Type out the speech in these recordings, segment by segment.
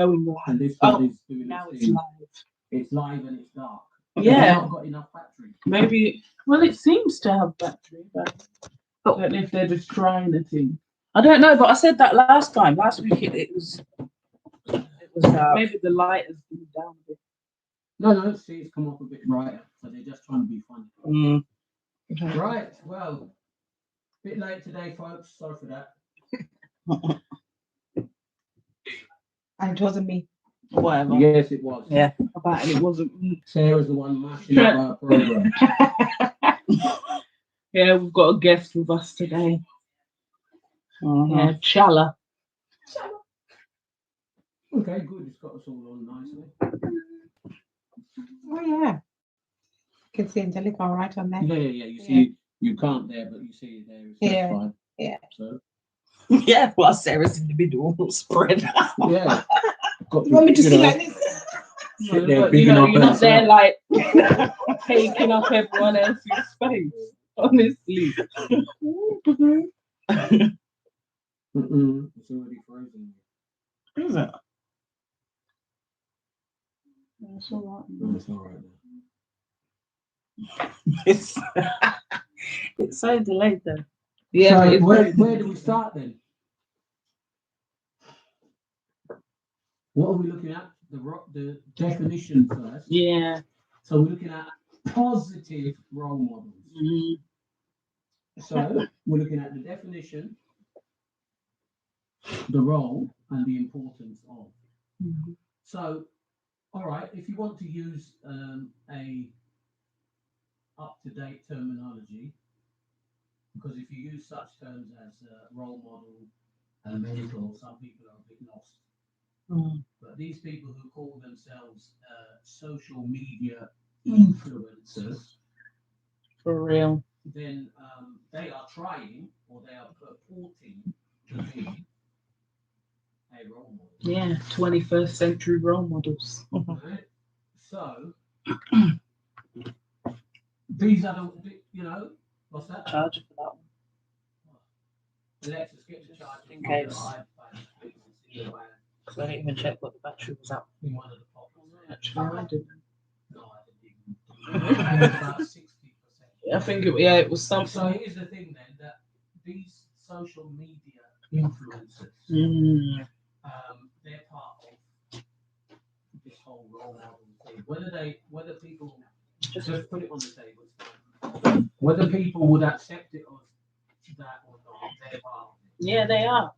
And this one is doing now its it's thing. live. It's live and it's dark. Yeah. It's not got enough battery. Maybe. Well, it seems to have battery, but I don't know if they're just trying the thing. I don't know, but I said that last time. Last week it was. Maybe the light has been down a bit. No, see, it's come up a bit brighter. So they're just trying to be funny. Right, well, bit late today, folks. Sorry for that. And it wasn't me. Whatever. Yes, it was. Yeah. About it wasn't me. Sarah's the one mashing up our program. Yeah, we've got a guest with us today. Yeah, Chala. Okay, good. It's got us all on nicely. Oh yeah. You can see Angelica all right on there. Yeah. You see, you can't there, but you see it there. It's just fine. Yeah. So. Yeah, well, Sarah's in the middle, spread out. Yeah. You want me to sit like this? Sit there, But, picking up you're not there herself. like taking up everyone else's space. Honestly. It's already frozen. Is it? That's all right. It's all right now. It's so delayed though. Yeah. So where do we start then? What are we looking at? The definition first. Yeah. So we're looking at positive role models. So we're looking at the definition, the role, and the importance of. So, all right, if you want to use a up-to-date terminology, because if you use such terms as role model and mentor, some people are a bit lost. But these people who call themselves social media influencers, For real. then they are trying or they are purporting to be a role model. Yeah, 21st century role models. Right? So these are the, what's that? Charge for that one. Alexis, get the charge In case. I didn't even check what the battery was at. In one of the pockets. Actually, I didn't. No, I didn't even. About 60%. I think it was something. So here's the thing then, that these social media influencers, they're part of this whole role model thing. Whether people just put it on the table, whether people would accept it or that or not, they're part of it. Yeah, they are.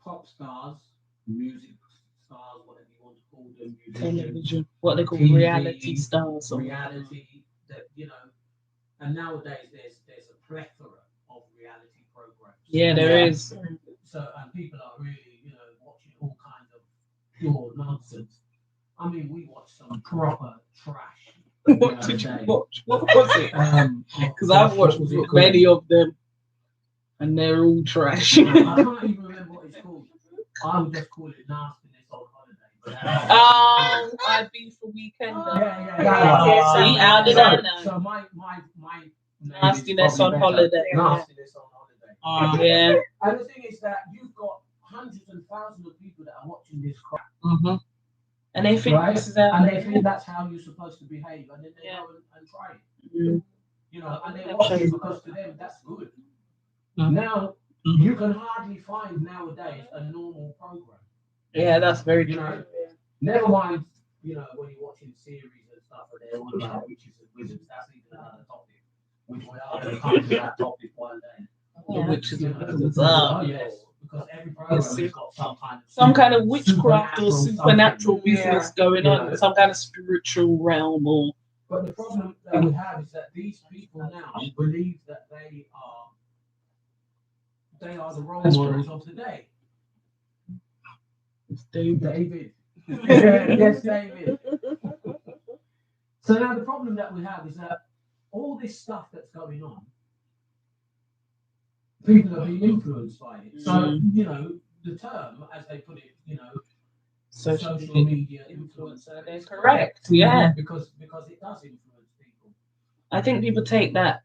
Pop stars, music stars, whatever you want to call them, Television, what they call TV, reality stars. Reality, that and nowadays there's a plethora of reality programs. Yeah, there is. So and people are really watching all kinds of pure nonsense. I mean, we watched some proper trash. What did you watch? What was it? Because I've watched many of them, and they're all trash. I can't even remember what it's called. I would just call it nastiness on holiday. I'd be for weekend. Yeah. How did I know? So my nastiness on holiday. Nastiness on holiday. Yeah. And the thing is that you've got hundreds and thousands of people that are watching this crap. And they think this is and they think that's how you're supposed to behave, and then they go and try it. And they're watching because to them that's good. Now you can hardly find nowadays a normal program. Yeah, that's very true. Never mind, when you're watching series and stuff, and they're all about witches and wizards. That's even another topic. Which we are going to come to that topic one day. The witches and wizards. Oh yes, because every program has got some kind of witchcraft or supernatural business going on, some kind of spiritual realm or. But the problem that we have is that these people now believe that they are the role models of today. It's David. Yes, David. So now the problem that we have is that all this stuff that's going on, people are being influenced by it. So, the term, as they put it, social media influencer, they're correct. Yeah. Because it does influence people. I think people take that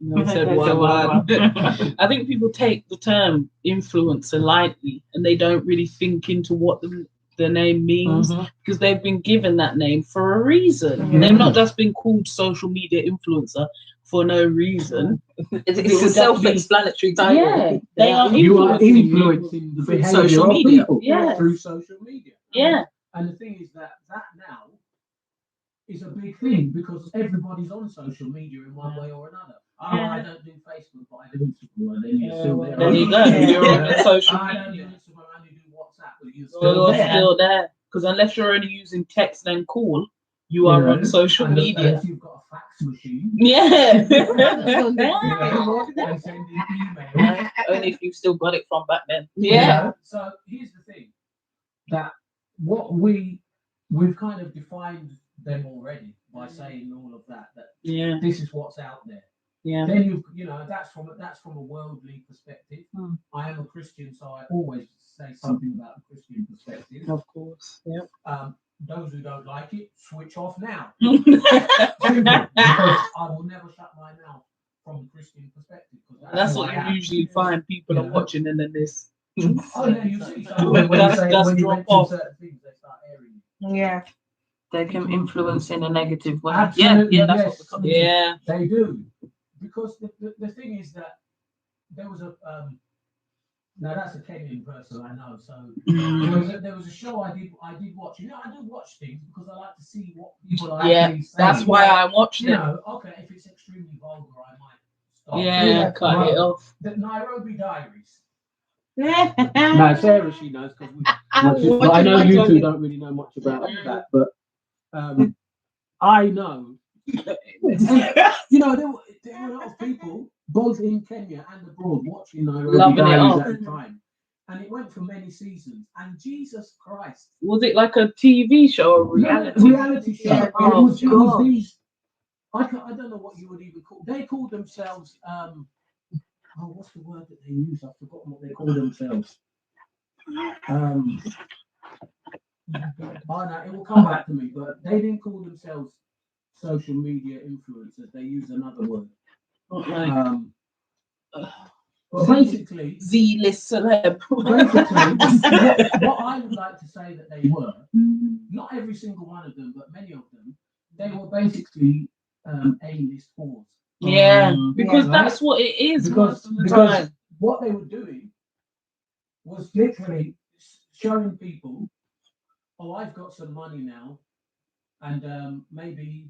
No, I said wagwan. I think people take the term influencer lightly and they don't really think into what the name means because they've been given that name for a reason. Yeah. They've not just been called social media influencer for no reason. It's a self-explanatory title. Yeah, they are You are influencing influencing the through behavior social of media. people Yeah. through social media. Yeah. And the thing is that now is a big thing because everybody's on social media in one way or another. Oh, Yeah. I don't do Facebook, but I do Instagram. And then you're still there. There you go. Yeah. You're on the social I don't do media. Instagram, I only do WhatsApp, but you're You're still there. still there. Because unless you're only using text and call, you are on social media. Unless you've got a fax machine. Yeah. And sending emails. Only if you've still got it from back then. Yeah. So here's the thing, that what we've kind of defined them already by saying all of that Yeah. this is what's out there. Yeah. Then you know that's from a worldly perspective. Hmm. I am a Christian, so I always say something about the Christian perspective. Of course. Yeah. Those who don't like it, switch off now. Simple, because I will never shut my mouth from the Christian perspective. That's who what I you am. usually find people are watching and then this. Oh yeah, you see. So When when that's you drop mention off. certain things, they start airing. Yeah. They can influence in a negative way. Absolutely, Yeah, that's yes. what we're coming to. Yeah. They do, because the thing is that there was a now that's a Kenyan person I know. So there was a show I did watch. You know, I do watch things because I like to see what people are actually saying. That's why I watched You it. know, okay, if it's extremely vulgar, I might stop. Yeah, cut it off. The Nairobi Diaries. Yeah. No, Sarah, she knows because I know you two don't really know much about that, but I know. You know, there were a lot of people, both in Kenya and abroad, watching Nairobi Loving it Diaries up. at the time, and it went for many seasons. And Jesus Christ, Was it like a TV show or reality show? Yeah. It was God. these. I don't know what you would even call. They called themselves. What's the word that they use? I've forgotten what they call themselves. Oh no, it will come back to me. But they didn't call themselves social media influencers. They used another word. But basically, Z-list celeb. what I would like to say that they were, not every single one of them, but many of them, they were basically A-list whores. Yeah, because Yeah. that's what it is Because most of the time. what they were doing was literally showing people, oh, I've got some money now, and maybe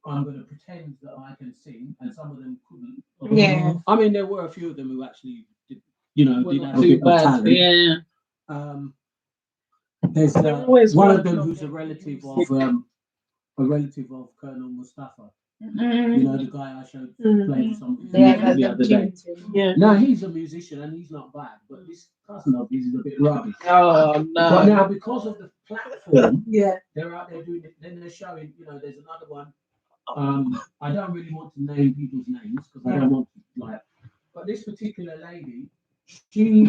I'm going to pretend that I can sing, and some of them couldn't. Yeah. I mean, there were a few of them who actually did, did Not have a too bit of bad. talent. Yeah. There's always one of working them on who's a it. relative of Colonel Mustafa. You know, the guy I showed playing some of his Yeah, music the other day. Yeah. No, he's a musician and he's not bad, but this cousin of his is a bit rubbish. Oh But no. now, because of the platform, Yeah. they're out there doing it. Then they're showing, you know, there's another one. I don't really want to name people's names because I don't want to, like. But this particular lady, she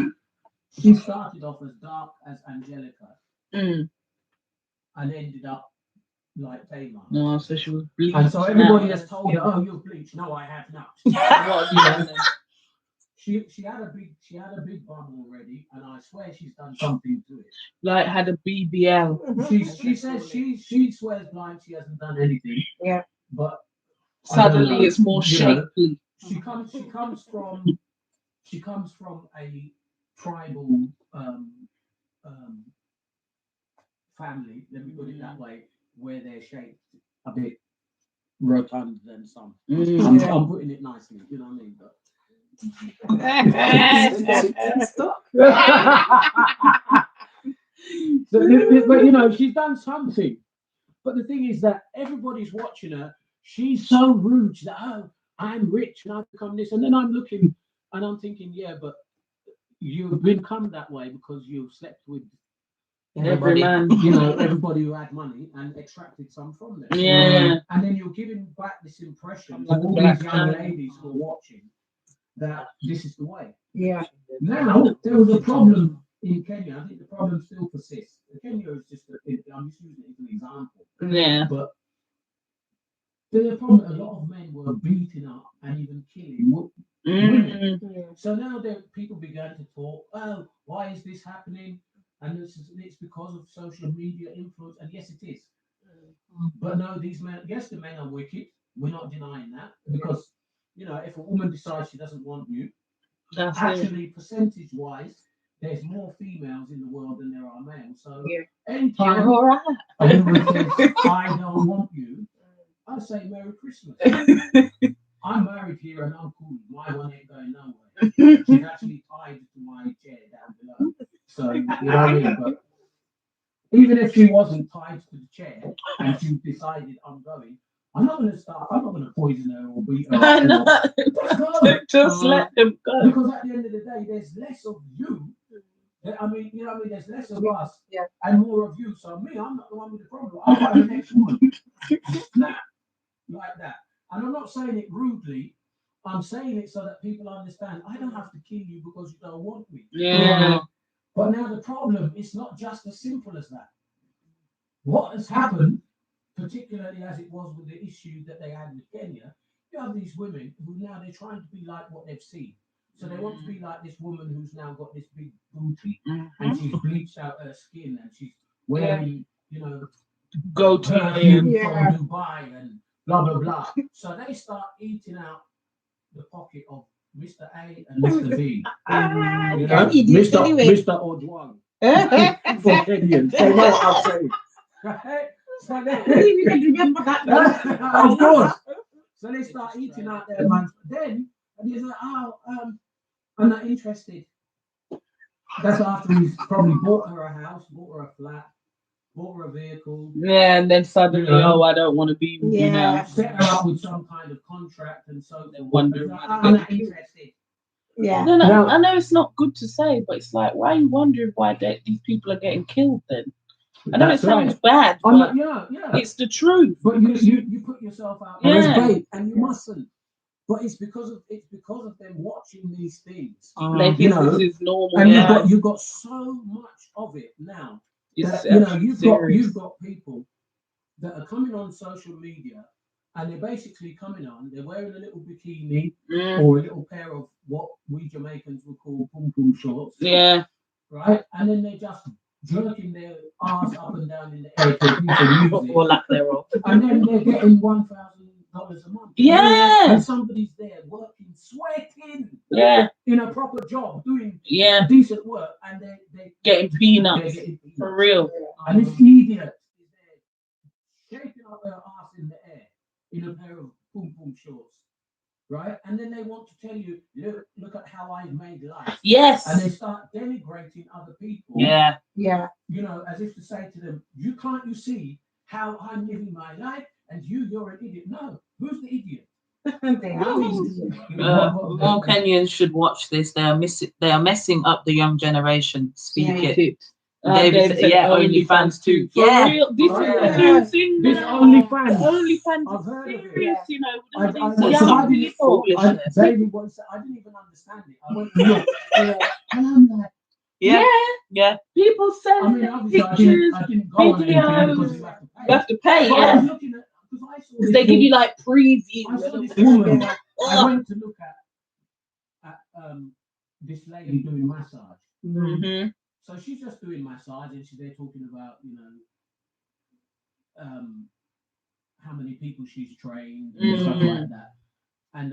started off as dark as Angelica and ended up like Tamar. No, so she was bleached. And so everybody now. has told her, "Oh, you're bleached." No, I have not. You know, she had a big bum already, and I swear she's done something to it. Like had a BBL. She says she swears blind. She hasn't done anything. Yeah. But Suddenly it's more you know, shapely. She comes from a tribal family. Let me put it that way, where they're shaped a bit rotund than some. I'm putting it nicely, you know what I mean? But you know, she's done something. But the thing is that everybody's watching her. She's so rude. She's like, oh, I'm rich and I've become this. And then I'm looking and I'm thinking, yeah, but you've become that way because you've slept with Every man. you know, everybody who had money and extracted some from them. Yeah. And then you're giving back this impression to Like a all black these young man. ladies who are watching that this is the way. Yeah. Now, there was a problem in Kenya. I think the problem still persists. Kenya is just, I'm just using it as an example. Yeah. But The problem, a lot of men were beating up and even killing women. So now that people began to talk, oh, why is this happening? And it's because of social media influence. And yes, it is. But no, these men, yes, the men are wicked. We're not denying that. Because, you know, if a woman decides she doesn't want you, actually, percentage-wise, there's more females in the world than there are males. So anytime a woman says, I don't want you, I say Merry Christmas. I'm married here and I'm cool. My one ain't going nowhere. She's actually tied to my chair down below. So, you know what I mean? But even if she wasn't tied to the chair and she decided I'm going, I'm not going to poison her or beat her. I know. Just let them go. Because at the end of the day, there's less of you. I mean, you know what I mean? There's less of us and more of you. So me, I'm not the one with the problem. I'm like the next woman. Snap. Like that. And I'm not saying it rudely. I'm saying it so that people understand. I don't have to kill you because you don't want me. But now the problem is not just as simple as that. What has happened, particularly as it was with the issue that they had with Kenya, you have these women who now they're trying to be like what they've seen. So they want to be like this woman who's now got this big booty and she's bleached out her skin and she's wearing, you know, perfume from Dubai and blah blah blah. So they start eating out the pocket of Mr. A and Mr. B. You know, Mr. Ojwang. For Kenyans. They know what I'm saying. Right? So You can remember that. of course. So they start eating out their money. Then he's like, oh, I'm not interested. That's after he's probably bought her a house, bought her a flat, bought her a vehicle. Yeah, and then suddenly, oh, I don't want to be with you now. Set her up with some kind of contract and so they wonder. like, I'm not interested. Yeah. No, I know it's not good to say, but it's like, why are you wondering why these people are getting killed then? I know it sounds bad, but it's the truth. But you put yourself out as bait, and you mustn't. But it's because of them watching these things. They think this is normal, and you've got so much of it now. That, you know, you've got people that are coming on social media, and they're basically coming on. They're wearing a little bikini or a little pair of what we Jamaicans would call pum pum shorts. Yeah. Right, and then they're just jerking their arse up and down in the air to a piece of music, or lack thereof, and then they're getting $1,000 a month. Yeah, and somebody's there working, sweating. In a proper job, doing decent work, and they getting peanuts for real. And this idiot is there shaking up her ass in the air in a pair of pum pum shorts. Right, and then they want to tell you, look at how I made life. Yes, and they start denigrating other people. Yeah. You know, as if to say to them, you see how I'm living my life, and you're an idiot. No, who's the idiot? More Kenyans should watch this. They are messing up the young generation. Speak it. David said, OnlyFans too. For real, this is the new thing. This OnlyFans. OnlyFans. I've heard of serious, it. you know. I didn't understand it. I went to look, and I'm like, yeah. People send pictures, I didn't go videos. Because you have to pay. I was looking at, because they give you like preview. I saw this woman. I went to look at this lady doing massage. Mm-hmm. So she's just doing massage, and they're talking about, you know, how many people she's trained and stuff like that, and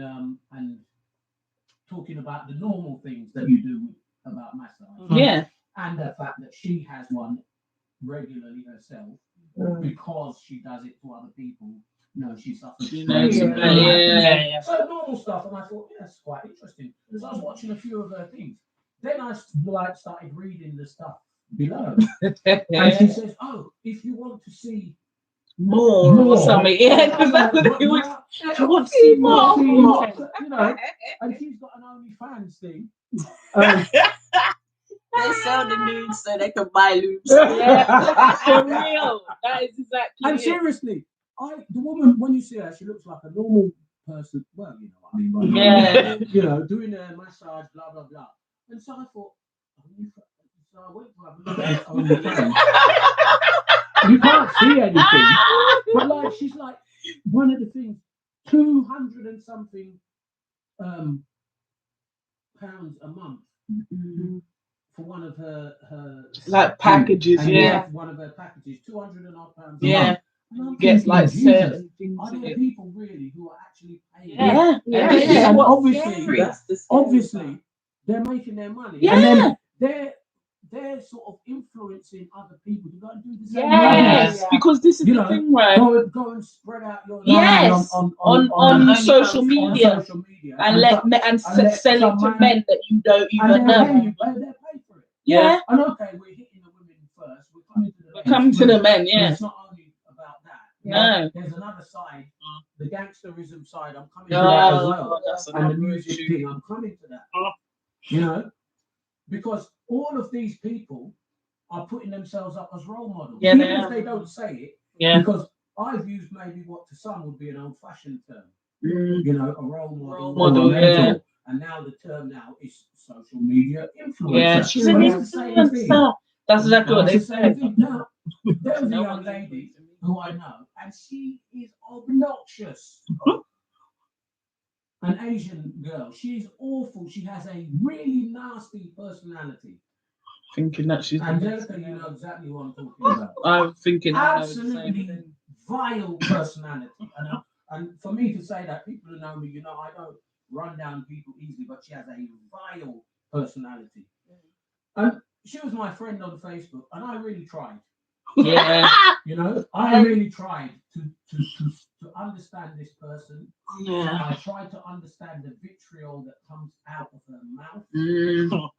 talking about the normal things that you do about massage. And the fact that she has one regularly herself because she does it to other people. You know, she suffers. So normal stuff, and I thought, that's quite interesting. Because I was watching a few of her things. Then I started reading the stuff below, and she says, "Oh, if you want to see more or something, because that's what it was. She wants to see more, you know." And she's got an OnlyFans thing. They sell the nudes so they can buy lubes. For real, that is exactly. And seriously, the woman, when you see her, she looks like a normal person. Well, you know what I mean. Right? You know, doing a massage, blah blah blah. And so I thought, so I went to have a look at this OnlyFans. You can't see anything, but like she's like one of the things, 200 and something pounds a month for one of her like packages, and yeah. one of her packages, 200 and odd pounds a Yeah. month. And you get like certain things. Are there people really who are actually paying? Yeah. And Obviously, obviously, they're making their money. Yeah. And then they're sort of influencing other people to go and do the same. Yes, because this is the thing, right? Go and spread out your on social media, on social media and sell it to men that you don't even know. They're paid for it. Yeah. And okay, we're hitting the women first. We're coming to the men. Yeah. It's not only about that. No. There's another side, the gangsterism side. I'm coming to that as well. And the music thing. I'm coming to that. You know, because all of these people are putting themselves up as role models. Yeah, even if they don't say it. Yeah. Because I've used maybe what to some would be an old-fashioned term. You know, a role model, yeah. And now the term now is social media influencer. Yeah, she's an influencer. That's exactly what they say. Now, there was a young lady who I know, and she is obnoxious. An Asian girl. She's awful. She has a really nasty personality. Thinking that she's Angelica, you know exactly what I'm talking about. I'm thinking absolutely vile personality. And for me to say that, people who know me, you know, I don't run down people easily, but she has a vile personality. And she was my friend on Facebook, and I really tried. Yeah. You know, I really tried to understand this person. Yeah. I tried to understand the vitriol that comes out of her mouth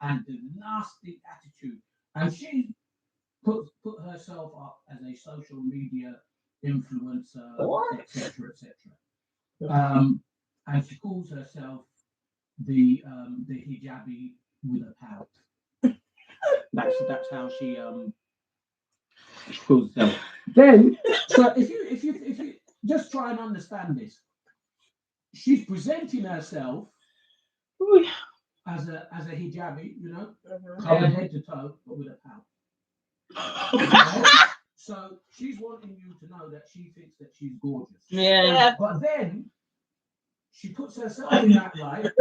and the nasty attitude. And she put herself up as a social media influencer, etc., etc. And she calls herself the hijabi with a pout. That's how she calls herself. Then, so if you just try and understand this, she's presenting herself as a hijabi, you know, covered head to toe, but with a pout. So she's wanting you to know that she thinks that she's gorgeous. Yeah. But then she puts herself in that light.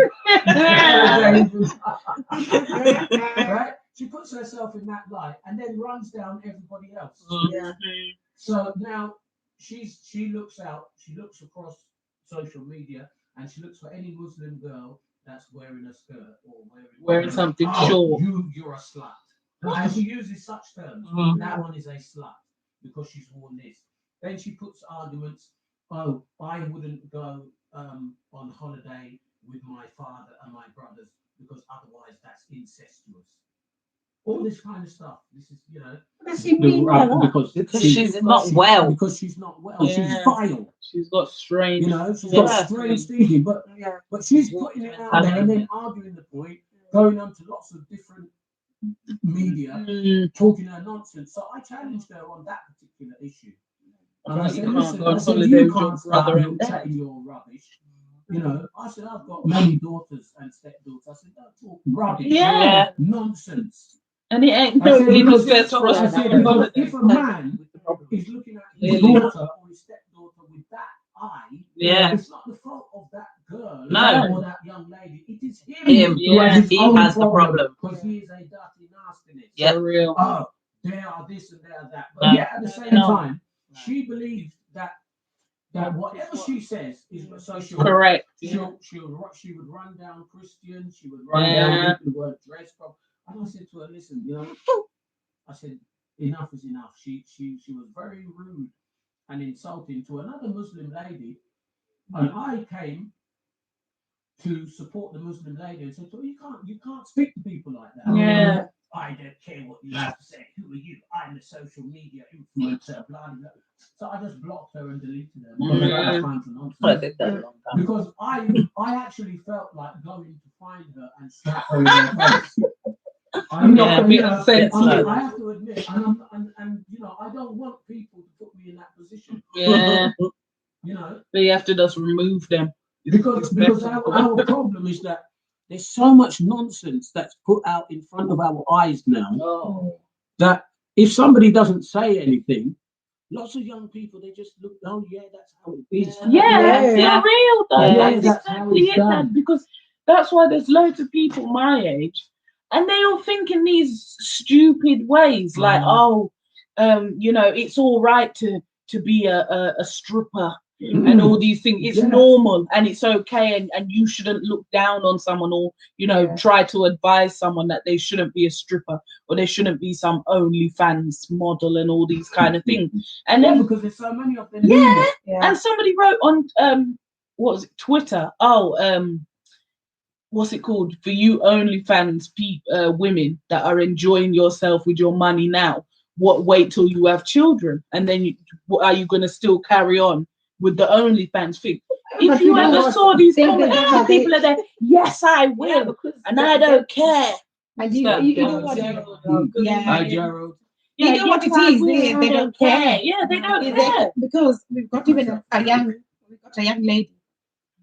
Right? She puts herself in that light and then runs down everybody else. So now she looks across social media and she looks for any Muslim girl that's wearing a skirt or wearing something short. You're a slut. And she uses such terms. That one is a slut because she's worn this. Then she puts arguments. Oh, I wouldn't go on holiday with my father and my brothers because otherwise that's incestuous. All this kind of stuff. This is, you know, because she's not well. Because she's not well. She's vile. She's got strange. You know, she's got strange thinking. But she's putting it out there and then arguing the point, going on to lots of different media, talking her nonsense. So I challenged her on that particular issue. And I said, listen, you can't start chatting your rubbish. You know, I said, I've got many daughters and stepdaughters. I said, don't talk rubbish. Yeah. Nonsense. And it ain't no because for us. If a man is looking at his daughter or his stepdaughter with that eye, it's not the fault of that girl or that young lady. It is him. He has the problem. Because he is a dirty nastiness. Yeah, real. Oh, they are this and they are that. But at the same time, she believes that whatever she says is so correct. She would run down Christians. She would run down people who weren't dressed properly. And I said to her, listen, you know, I said, enough is enough. She was very rude and insulting to another Muslim lady. And I came to support the Muslim lady and said, oh, you can't speak to people like that. Yeah. I don't care what you have to say. Who are you? I'm a social media influencer, blah, blah. So I just blocked her and deleted her. I did that a long time. Because I actually felt like going to find her and slap her in her face. I have to admit, and you know, I don't want people to put me in that position. Yeah. You know, but you have to just remove them because our problem is that there's so much nonsense that's put out in front of our eyes now that if somebody doesn't say anything, lots of young people, they just look, oh yeah, that's how it is. For real though. Yeah, That's exactly it, Dad, because that's why there's loads of people my age, and they all think in these stupid ways, like, you know, it's all right to be a stripper and all these things. It's normal and it's okay, and you shouldn't look down on someone, or you know, try to advise someone that they shouldn't be a stripper or they shouldn't be some OnlyFans model and all these kind of things. And then because there's so many of them. And somebody wrote on what was it, Twitter? What's it called? For you OnlyFans women that are enjoying yourself with your money now, wait till you have children, and then are you going to still carry on with the OnlyFans thing? If you ever saw these comments, people are there, yes, I will, and I don't care. And you know what? Gerald. You know what it is? They don't care. Yeah, they don't care. Because we've got even a young lady.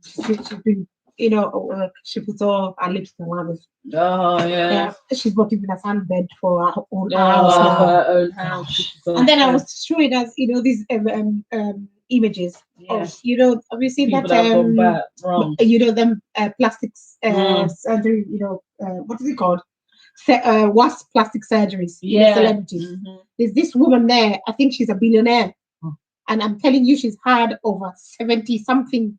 She's been, you know, she puts all her lips and others. Oh yeah. She's got even a sunbed for her own her own house. And then I was showing us, you know, these images of, you know, have you seen people that wrong. You know, them plastics surgery, you know, what is it called? Worst plastic surgeries, celebrities. There's this woman there, I think she's a billionaire, and I'm telling you, she's had over 70 something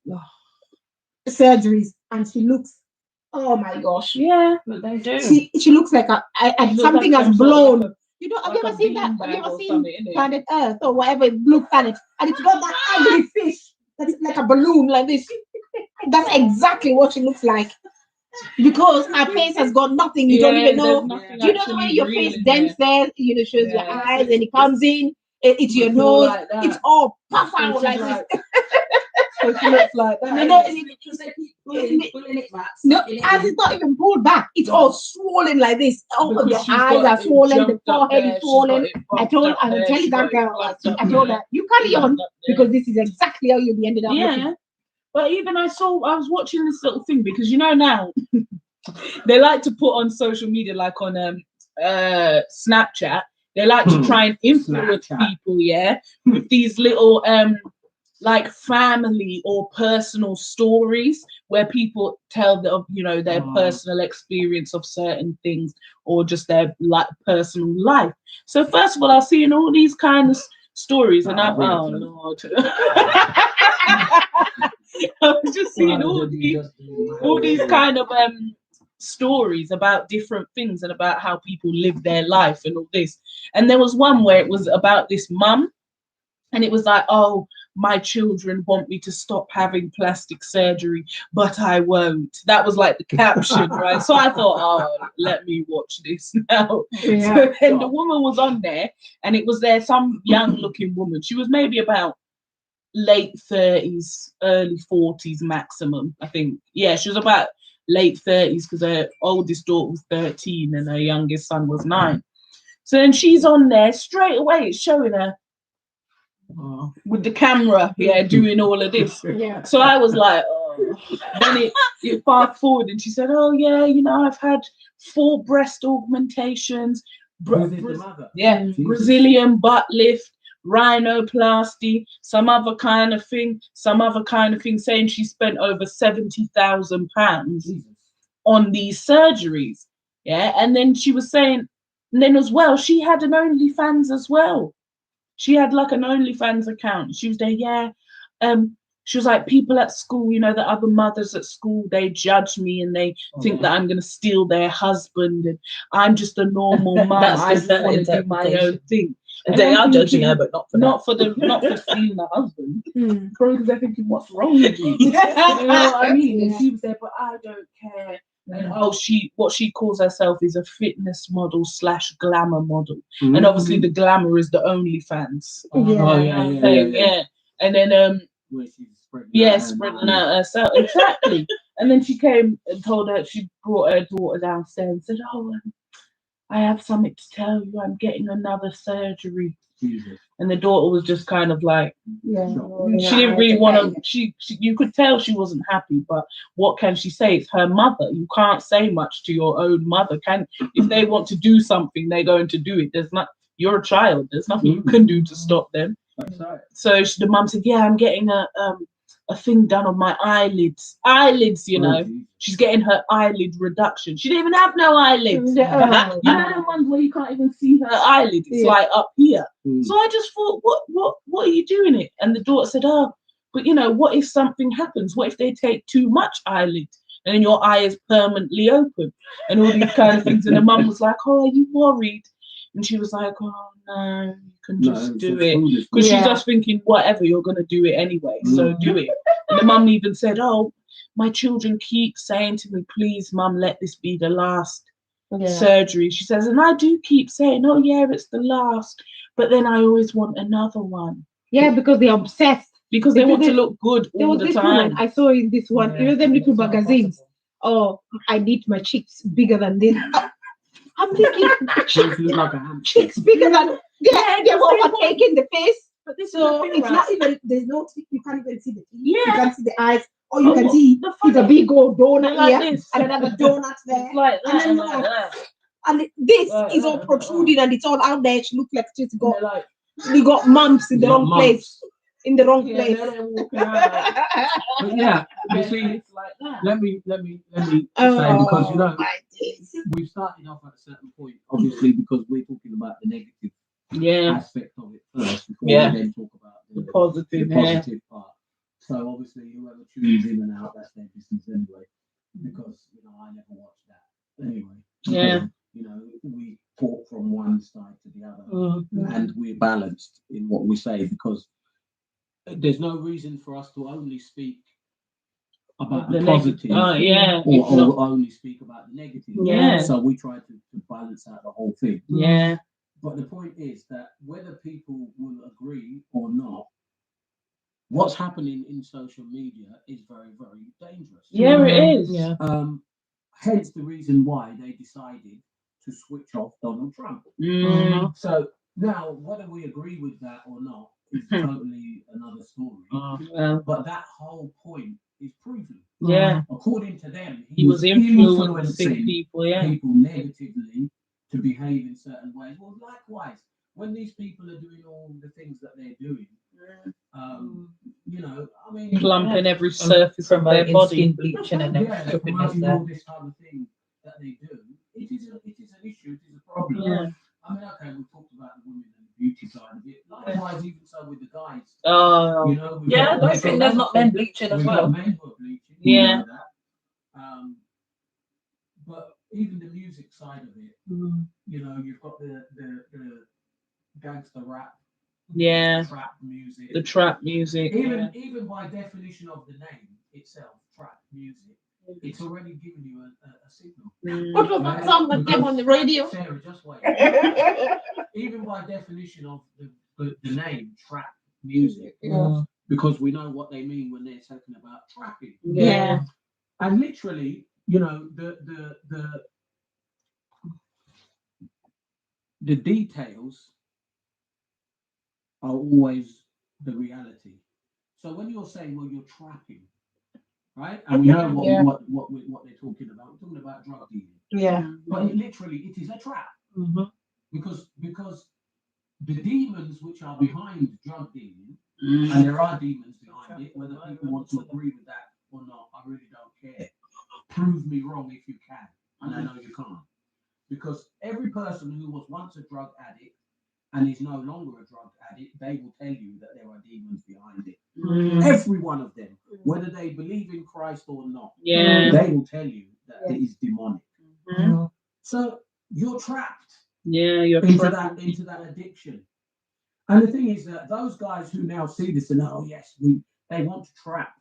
surgeries, and she looks, oh my gosh, but they do. She looks like something like has blown. Like you know, have you ever seen that? Have you ever seen Planet Earth or whatever, Blue Planet, and it's got that ugly fish that's like a balloon like this? That's exactly what she looks like. Because her face has got nothing, you don't even know. Do you know the way your face dents there? You know, shows your eyes, and it comes in, it's your nose, like it's all puff out like this. So she looks like that. No, as it's not even pulled back, it's all swollen like this. Oh, the eyes are swollen, the forehead is swollen. I will tell you that girl, I told her, you carry on, because this is exactly how you'll be ended up looking. But even I was watching this little thing, because you know now they like to put on social media, like on Snapchat, they like to try and influence people, with these little like family or personal stories where people tell their personal experience of certain things, or just their personal life. So first of all, I was seeing all these kind of stories, and I'm Lord. I was just seeing all these kind of stories about different things and about how people live their life and all this. And there was one where it was about this mum, and it was like, oh, my children want me to stop having plastic surgery, but I won't. That was like the caption, right? So I thought, oh, let me watch this now. So then the woman was on there, and it was some young looking woman. She was maybe about late 30s, early 40s maximum, I think. Yeah, she was about late 30s, because her oldest daughter was 13 and her youngest son was 9. So then she's on there straight away, it's showing her with the camera, doing all of this. So I was like, oh. Then it fast forward, and she said, oh yeah, you know, I've had 4 breast augmentations, Brazilian butt lift, rhinoplasty, some other kind of thing, saying she spent over £70,000 on these surgeries. And then she was saying, and then as well, she had an OnlyFans as well. She had like an OnlyFans account. She was there, she was like, people at school, you know, the other mothers at school, they judge me and they think that I'm going to steal their husband, and I'm just a normal mum. I just want to do my own thing. And they are judging her, but not for stealing the husband. Probably because they're thinking, what's wrong with you? You know what I mean? And she was there, but I don't care. And what she calls herself is a fitness model / glamour model. And obviously the glamour is the OnlyFans. And then spreading out herself. Exactly. And then she came and told her, she brought her daughter downstairs and said, oh, I have something to tell you. I'm getting another surgery. Jesus. And the daughter was just kind of like, she didn't really want to. She you could tell she wasn't happy. But what can she say? It's her mother. You can't say much to your own mother. If they want to do something, they're going to do it. You're a child. There's nothing you can do to stop them. So the mum said, "Yeah, I'm getting a thing done on my eyelids. Eyelids, you know. She's getting her eyelid reduction. She didn't even have no eyelids. You know the ones where you can't even see her eyelid. It's like up here. So I just thought, what are you doing it? And the daughter said, "Oh, but you know, what if something happens? What if they take too much eyelid and then your eye is permanently open and all these kind of things?" And the mum was like, "Oh, are you worried?" And she was like, "Oh no, you can just do it." Because she's just thinking, whatever, you're going to do it anyway, so do it. And the mum even said, "Oh, my children keep saying to me, please, mum, let this be the last surgery." She says, and I do keep saying, "Oh, yeah, it's the last. But then I always want another one." Yeah, because they're obsessed. Because they want to look good all the time. Woman, I saw in this one, you know, them little magazines. Oh, I need my cheeks bigger than this. I'm thinking, cheeks bigger than, they're overtaking the face. But this so it's not even, there's no, you can't even see the teeth. You can't see the eyes. All you can see is a big old donut like here and another donut there. Like that, and then and this is all protruding and it's all out there. She looks like she's got, you got mumps in the wrong place. In the wrong place. But yeah, you see, let me say, because you know we started off at a certain point, obviously, because we're talking about the negative aspect of it first before we then talk about the positive part. So obviously, whoever tunes in and out, that's their business anyway. Because you know, I never watched that anyway. Because, you know, we talk from one side to the other, and we're balanced in what we say because there's no reason for us to only speak about the positive or only speak about the negative. So we try to balance out the whole thing. But the point is that whether people will agree or not, what's happening in social media is very, very dangerous. It is. Hence the reason why they decided to switch off Donald Trump. So now, whether we agree with that or not, is totally another story. But that whole point is proven. According to them, he was influencing people negatively to behave in certain ways. Well, likewise, when these people are doing all the things that they're doing, you know, I mean, plumping every surface of their body, bleaching and promoting all this kind of thing that they do, it is an issue, it is a problem. I mean, okay, we talked about the women and the beauty side of it. Likewise, even so with the guys. You know, I don't think there's not men bleaching as well. Men who are bleaching. You know that. But even the music side of it, you know, you've got the gangster rap. The trap music. Even by definition of the name itself, trap music, it's already given you a signal. What was that song that came on the radio? Sarah, just wait. Even by definition of the name, trap music, because we know what they mean when they're talking about trapping. And literally, you know, the details are always the reality. So when you're saying, well, you're trapping, right? And we know what they're talking about. We're talking about drug dealing. But it is a trap. Because the demons which are behind drug dealing, and there are demons behind it, whether people want to agree with that or not, I really don't care. Prove me wrong if you can. And I know you can't. Because every person who was once a drug addict and is no longer a drug addict, they will tell you that there are demons behind it. Every one of them, whether they believe in Christ or not, they will tell you that it is demonic. So you're trapped. You're trapped into that addiction. And the thing is that those guys who now see this and oh yes, they want to trap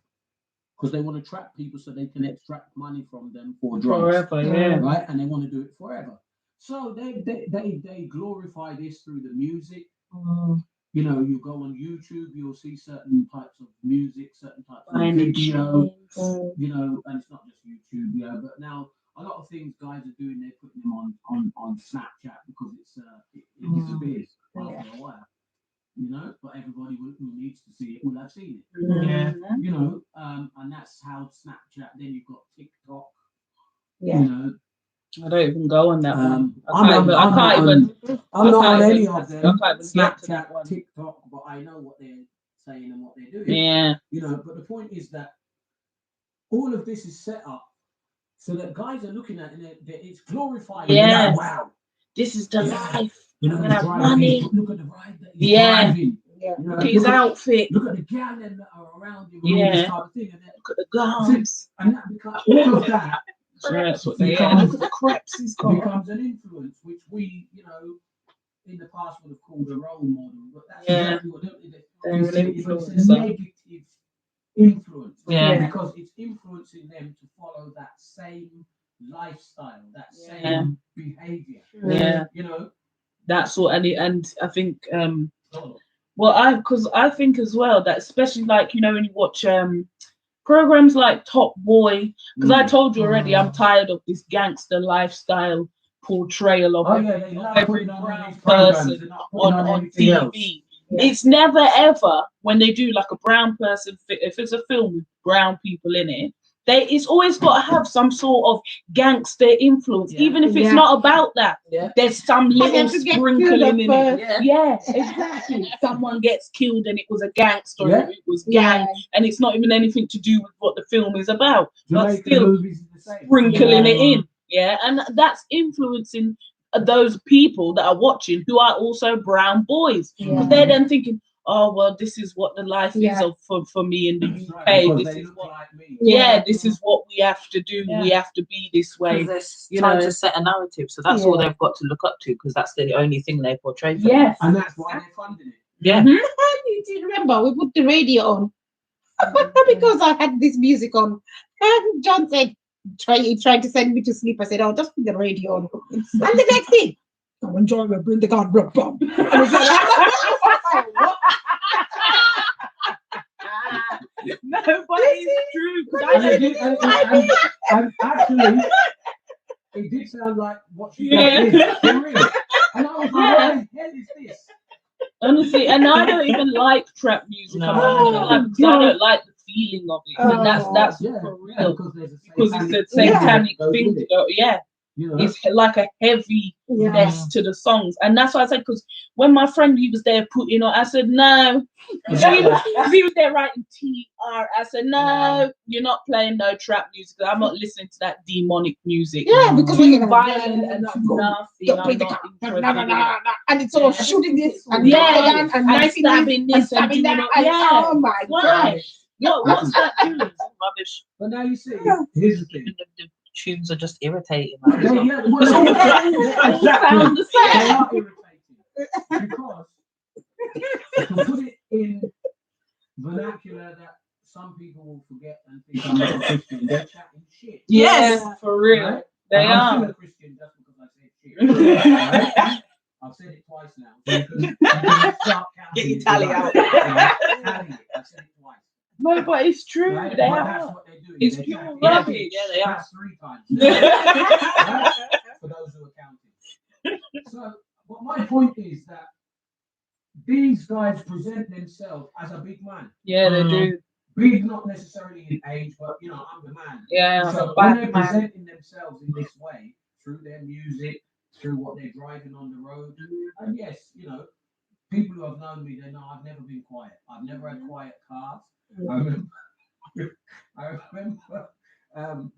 because they want to trap people so they can extract money from them for drugs, right? And they want to do it forever. So they glorify this through the music. You know, you go on YouTube, you'll see certain types of music, certain types of video. You know, and it's not just YouTube, but now a lot of things guys are doing, they're putting them on Snapchat because it disappears after a while. You know, but everybody who needs to see it will have seen it. You know, and that's how Snapchat. Then you've got TikTok. You know, I don't even go on that one. I'm not on any of them. Snapchat, TikTok, but but I know what they're saying and what they're doing. Yeah. You know, but the point is that all of this is set up so that guys are looking at it and it's glorifying. Yeah. Like, wow. This is the life. You know, I'm gonna have money. Look at the ride that he's Yeah. driving. Yeah. You know, Look at his outfit. Look at the galleon that are around him. Yeah. All this type of thing. And Look at the guns. that becomes all of that. That's what they are. Look at the crepes he's got. Becomes an influence, which we, you know, in the past would have called a role model. But that's Yeah. exactly what They're an it's influencer. a negative influence. Yeah. Because it's influencing them to follow that same lifestyle, that same Yeah. behavior. Yeah. You know. That's what, and I think well, because I think as well that especially like, you know, when you watch programs like Top Boy, because I told you already, I'm tired of this gangster lifestyle portrayal of every brown person on TV. It's never ever when they do like a brown person, if it's a film with brown people in it, it's always got to have some sort of gangster influence, even if it's not about that. There's some little sprinkling in it. Yeah, exactly. Someone gets killed and it was a gangster, or it was gang, and it's not even anything to do with what the film is about, but still sprinkling it in. Yeah, and that's influencing those people that are watching who are also brown boys, because they're then thinking, oh well, this is what the life is for me in the UK. Right, this is what this is what we have to do. We have to be this way. They're trying to set a narrative, so that's all they've got to look up to, because that's the only thing they portray. Yes, and that's why they're funding it. Yeah. Do you remember we put the radio on because I had this music on, and John said, he tried to send me to sleep. I said, oh, just put the radio on. And the next thing, come on, John, we'll bring the gun, blah, blah. No, but it's true. And actually, it did sound like what she did. For real. And I was like, what the hell is this? Honestly, and I don't even like trap music. I don't like the feeling of it. And that's for real. Because it's a satanic thing to go, it's like a heaviness to the songs. And that's why I said, because when my friend, he was there putting on, I said, no. He was there writing TR. I said, no, you're not playing no trap music. I'm not listening to that demonic music. Yeah, because we're violent and nasty. And it's all shooting this and and stabbing this and doing that. Oh my God. What's that doing? Rubbish. But now you see, here's the thing. The tunes are just irritating. They are irritating because to put it in vernacular that some people will forget and think I'm not a Christian, they're chatting shit. Yes, for real. Right? They are. I'm still a Christian just because I said shit. Right? I've said it twice now. So you can start counting. Get your tally out. I've said it twice. No, but it's true. Right? They That's are. what they're doing. It's pure rubbish. Yeah, they are. That's 3 times. Right? For those who are counting. So, but my point is that these guys present themselves as a big man. Yeah, they do. Big, not necessarily in age, but you know, I'm the man. Yeah. So when they're presenting themselves in this way, through their music, through what they're driving on the road, and yes, you know, people who have known me, they know I've never been quiet. I've never had quiet cars. I remember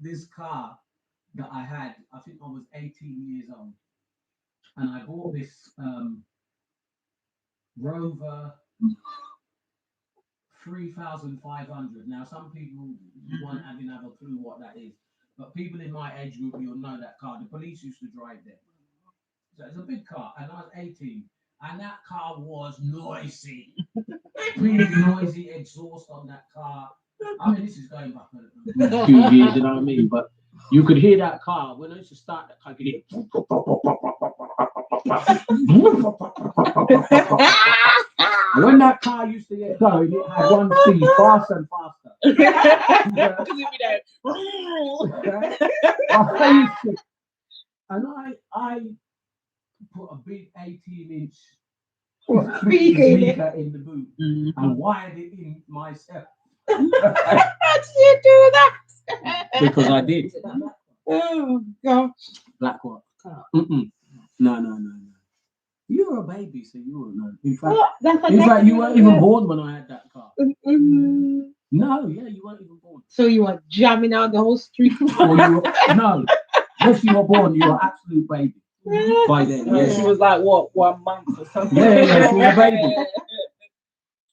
this car that I had. I think I was 18 years old, and I bought this Rover 3500. Now, some people won't even have a clue what that is, but people in my age group, you'll know that car. The police used to drive there. So it's a big car, and I was 18, and that car was noisy. Really noisy exhaust on that car. I mean, this is going back a few years, you know what I mean? But you could hear that car. When I used to start that car, you could hear. And when that car used to get going, it had one speed, faster and faster. And I put a big 18-inch speaker in the boot and wired it in myself. How did you do that? Because I did. Oh God. Black what? No. You were a baby, so you wouldn't know. In fact, Oh, that's you weren't even born when I had that car. Mm-mm. No, yeah, you weren't even born. So you were jamming out the whole street. No, once you were born, you were absolute baby. By then, Yeah, she was like what, 1 month or something. Yeah, she was a baby.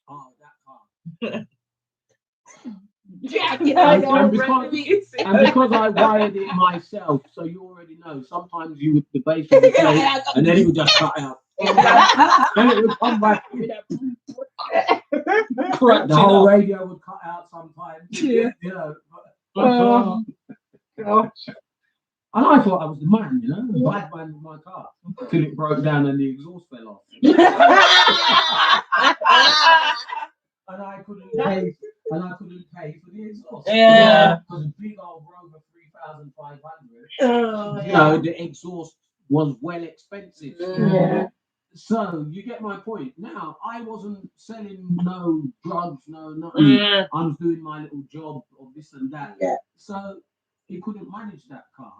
Oh, that car. And because I wired it myself, so you already know. Sometimes you would the bass would play, and then it would just cut out. Then it would come back. The whole radio would cut out sometimes. Yeah. You know. And I thought I was the man, you know, the bad man with my car, till it broke down and the exhaust fell off. And I couldn't pay. For the exhaust. Yeah. Because a big old Rover 3,500. You know, the exhaust was well expensive. Yeah. So you get my point. Now I wasn't selling no drugs, no nothing. I was doing my little job of this and that. Yeah. So he couldn't manage that car.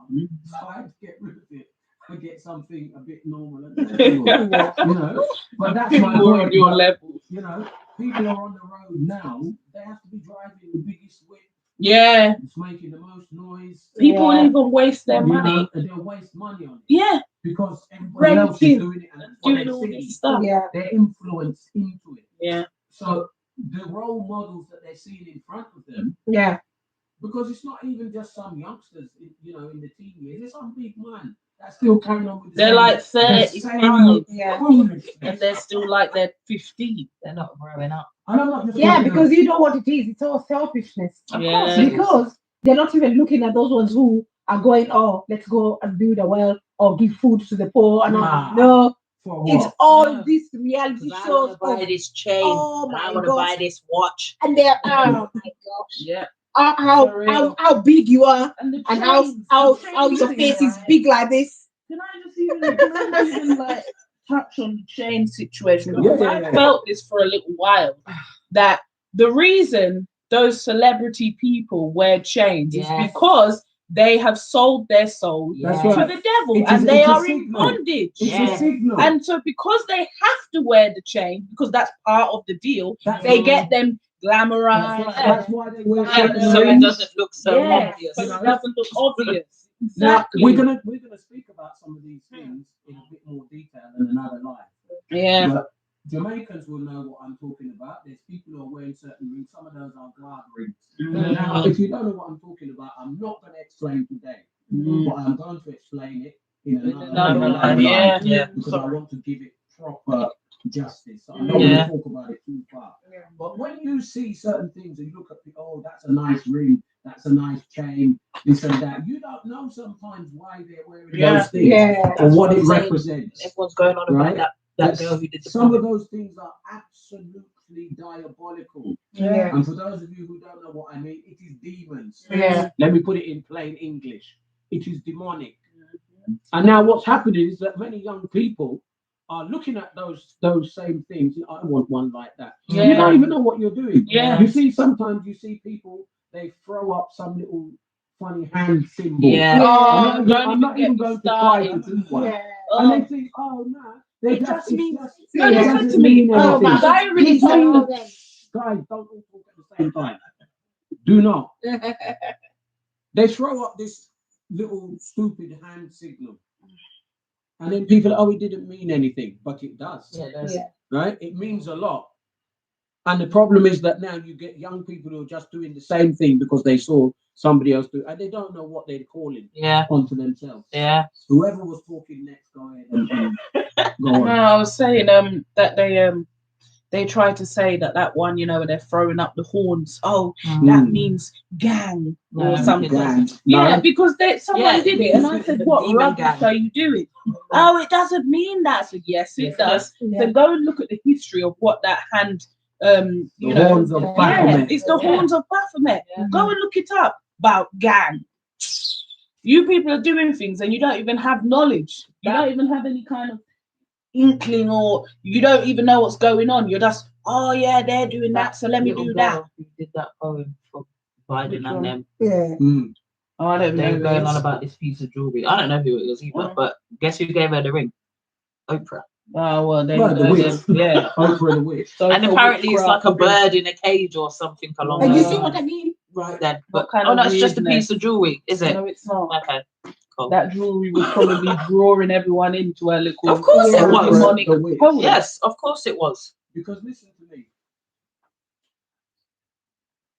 So I had to get rid of it and get something a bit normal and sensible, you know. But that's my More point. on your level. You know, people are on the road now. They have to be driving the biggest whip. Yeah. It's making the most noise. People even waste their money. And they'll waste money on it. Yeah. Because everybody else is doing it and doing all this stuff. Yeah. They're influenced into it. Yeah. So the role models that they're seeing in front of them. Yeah. Because it's not even just some youngsters, you know, in the teen years. It's some big man that's still carrying on with the They're like 35. Yeah. And they're still like they're 15. They're not growing up. Yeah, because you know what it is. It's all selfishness. Of course. Because they're not even looking at those ones who are going, oh, let's go and build a well or give food to the poor. And no, it's all these reality shows. I want to buy this chain. Oh my I want to buy this watch. And they're, oh my gosh. Yeah. How big you are and how your face is big like this. Can I just even like touch on the chain situation? Because I felt this for a little while, that the reason those celebrity people wear chains is because they have sold their soul to the devil and they are in bondage. It's a signal. And so because they have to wear the chain, because that's part of the deal, they get them glamorized. That's why they wear so it doesn't look so obvious. But it doesn't look obvious. Exactly. Now, we're gonna speak about some of these things in a bit more detail in another live. Yeah. But Jamaicans will know what I'm talking about. There's people who are wearing certain rings. Some of those are guard rings. Now, if you don't know what I'm talking about, I'm not going to explain today. But I'm going to explain it in another live. Because I want to give it proper justice. So I'm not going to talk about it too far. But when you see certain things and you look at the, oh, that's a nice ring, that's a nice chain, this and that, you don't know sometimes why they're wearing those things or what it represents. Everyone's going on about that girl who did some of those things are absolutely diabolical. Yeah. And for those of you who don't know what I mean, it is demons. Yeah. Let me put it in plain English. It is demonic. And now what's happening is that many young people are looking at those same things. I want one like that. Yeah. You don't even know what you're doing. Yeah. You see, sometimes you see people, they throw up some little funny hand symbol. Yeah. I'm not even going to try to do one. Yeah. And they think, oh no, they just means it doesn't mean anything. Guys, don't all talk at the same time. Do not. They throw up this little stupid hand signal. And then people, oh, it didn't mean anything, but it does. Yeah, it does. Right? It means a lot. And the problem is that now you get young people who are just doing the same thing because they saw somebody else do it, and they don't know what they're calling onto themselves. Yeah. Whoever was talking next, go ahead and go on. No, I was saying that they try to say that one, you know, when they're throwing up the horns, that means gang or something. Gang. Yeah, because someone did it, and I said, what rubbish are you doing? Oh, it doesn't mean that. I said, yes, it does. So go and look at the history of what that hand, horns of Baphomet. It's the horns of Baphomet. Go and look it up about gang. You people are doing things and you don't even have knowledge. You don't even have any kind of inkling, or you don't even know what's going on. You're just, oh yeah, they're doing that, so let me do that. Who did that poem for Biden and them? Yeah. Oh, I don't know. They're going on about this piece of jewelry. I don't know who it was either, but guess who gave her the ring? Oprah. Oh well, they Well, the witch. yeah. Oprah the witch. So And apparently it's like a bird in a cage or something along And those you see lines. what I mean? Right then. What But kind oh, of that's just a weirdness? piece of jewelry, is it? No, it's not. Okay. Cool. That jewelry was probably drawing everyone into a little. Of course it was. demonic The witch. pose. Yes, of course it was. Because listen to me.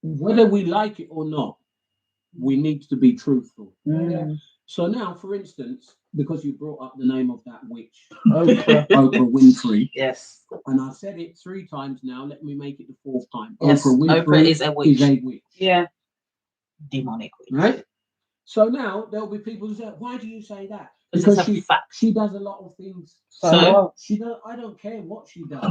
Whether we like it or not, we need to be truthful. Mm. So now, for instance, because you brought up the name of that witch, Oprah Winfrey. Yes. And I've said it 3 times now. Let me make it the 4th time. Yes. Oprah Winfrey Oprah is a witch. Yeah. Demonic witch. Right? So now there'll be people who say, why do you say that? Because Because it's a fact. she does a lot of things. So? I don't care what she does.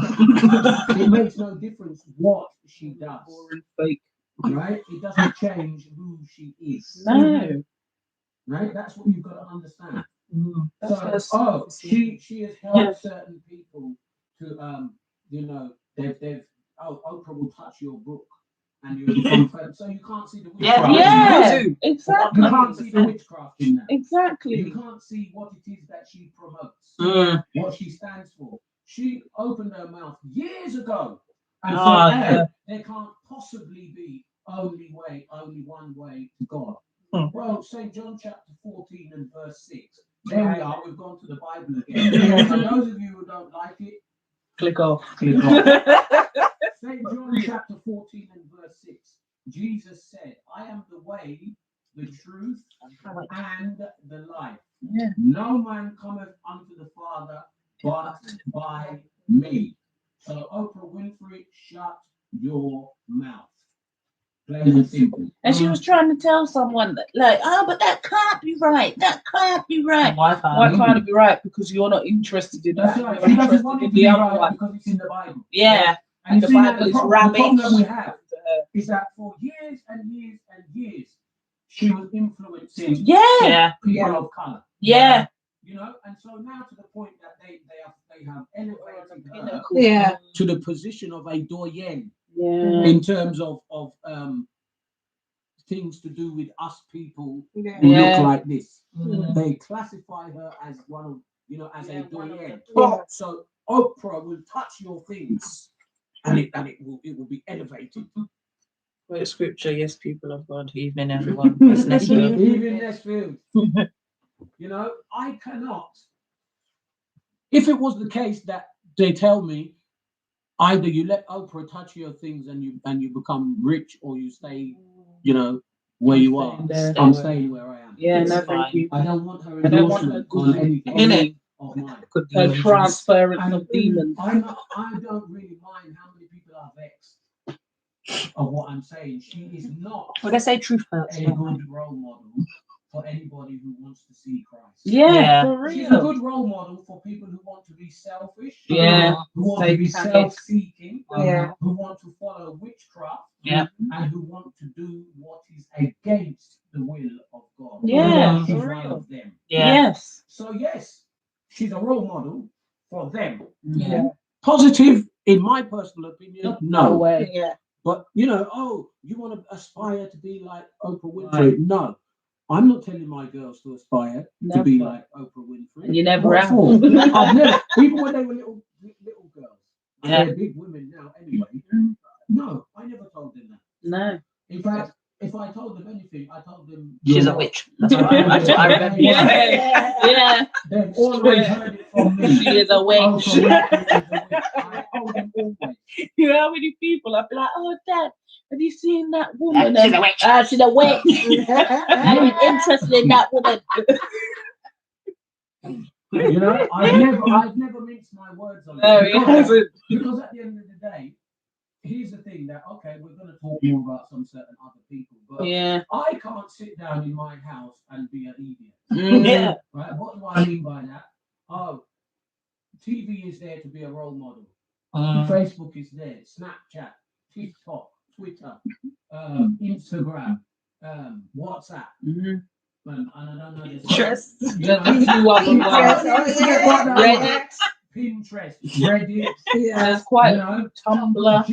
It makes no difference what she does. Boring fake. Right? It doesn't change who she is. No. Right? That's what you've got to understand. That's So, she has helped certain people to Oprah will touch your book and you become friends. So you can't see the witchcraft. Exactly. You can't see the witchcraft in that. Exactly. You can't see what it is that she promotes, what she stands for. She opened her mouth years ago and said, there can't possibly be only one way to God. Well, St. John chapter 14 and verse 6. There we are. We've gone to the Bible again. For those of you who don't like it, click off. St. John chapter 14 and verse 6. Jesus said, I am the way, the truth, and the life. Yeah. No man cometh unto the Father but by me. So Oprah Winfrey, shut your mouth. Plain and simple. And she was trying to tell someone that, like, oh, but that can't be right. That can't be right. Why can't it be right? Because you're not interested in that. Right. You're interested in the other one. Because it's in the Bible. Yeah. And the Bible is rubbish. The problem we have is that for years and years and years, she was influencing people of color. Yeah. You know, and so now to the point that they have elevated her to the position of a doyen in terms of things to do with us people who look like this. They classify her as one of, as a doyen. So Oprah will touch your things and it will be elevated. Quote scripture, yes, people of God. Evening, everyone. It's Nesfield. Evening, Nesfield. I cannot. If it was the case that they tell me either you let Oprah touch your things and you become rich, or you stay, where you are. I'm staying where I am. Yeah, no, thank you. I don't want her endorsement on anything. Any of mine. Her transference of demons. I don't really mind how many people are vexed of what I'm saying. She is not Well, let's say truth hurts. a good role model for anybody who wants to see Christ. Yeah, for real. She's a good role model for people who want to be selfish, who want to be self-seeking, who want to follow witchcraft, and who want to do what is against the will of God. Yeah, she's for one real. of them. Yeah. Yes. So yes, she's a role model for them. Yeah. Positive, in my personal opinion, no way. Yeah. But you want to aspire to be like Oprah Winfrey? Right. No, I'm not telling my girls to aspire to be like Oprah Winfrey. And you never have. I've never, even when they were little girls. They're big women now, anyway. No, I never told them that. No. In fact, if I told them anything, I told them she's a witch. That's what I remember. Yeah. They've always heard it from me. She is a witch. I told them always. You know how many people I'd be like, oh, Dad, have you seen that woman? She's a witch. She's a witch. I'm interested in that woman. I've never minced my words on it. Because at the end of the day, here's the thing that, okay, we're going to talk more about some certain other people, but I can't sit down in my house and be an idiot. Yeah. Right? What do I mean by that? Oh, TV is there to be a role model. Facebook is there. Snapchat, TikTok, Twitter, Instagram, WhatsApp. And I don't know. Pinterest. Pinterest, Reddit, there's quite Tumblr.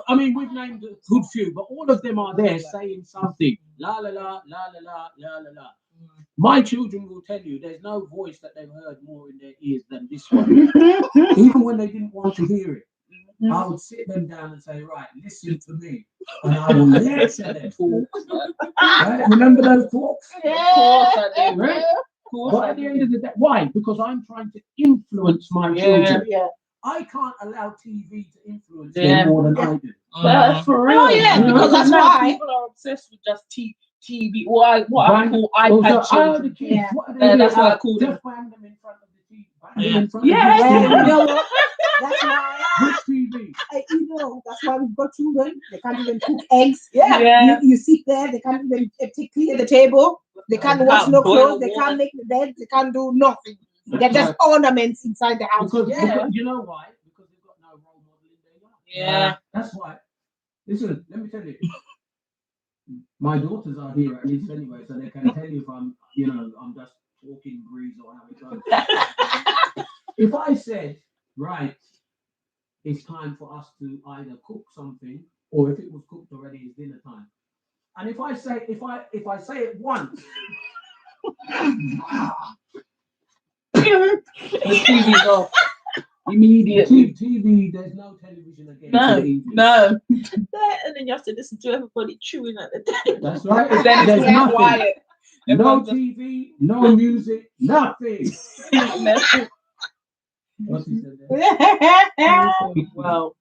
I mean, we've named a good few, but all of them are there saying something. La la la la la la la la la. My children will tell you there's no voice that they've heard more in their ears than this one. Even when they didn't want to hear it, I would sit them down and say, right, listen to me. And I will lecture them. Right? Remember those talks? Yeah. Of course I do. Right? But at the end of the day, why? Because I'm trying to influence my children. Yeah. I can't allow TV to influence them more than I do. For real. Oh, yeah, because that's now why. people are obsessed with just TV. What I call iPad children. The kids, what are they doing? That's what I call them. Just bang them in front of the TV. Bang Yeah. them in front Yeah. of the Well, you TV. know what? That's why. Which TV? You know, that's why we've got children. They can't even cook eggs. Yeah. You sit there. They can't even clear the table. They can't wash no clothes. They can't make the bed. They can't do nothing. They're just ornaments inside the house. Because you know why? Because they've got no role model in their life. Yeah. That's why. Listen, let me tell you. My daughters are here at least anyway, so they can tell you if I'm just talking breeze or having fun. If I said, right, it's time for us to either cook something, or if it was cooked already, it's dinner time. And if I say it once, The TV's off immediately. TV, there's no television again. No. And then you have to listen to everybody chewing at the table. That's right. Then There's it's nothing. quiet. No TV, no music, nothing. What's he said there? Well,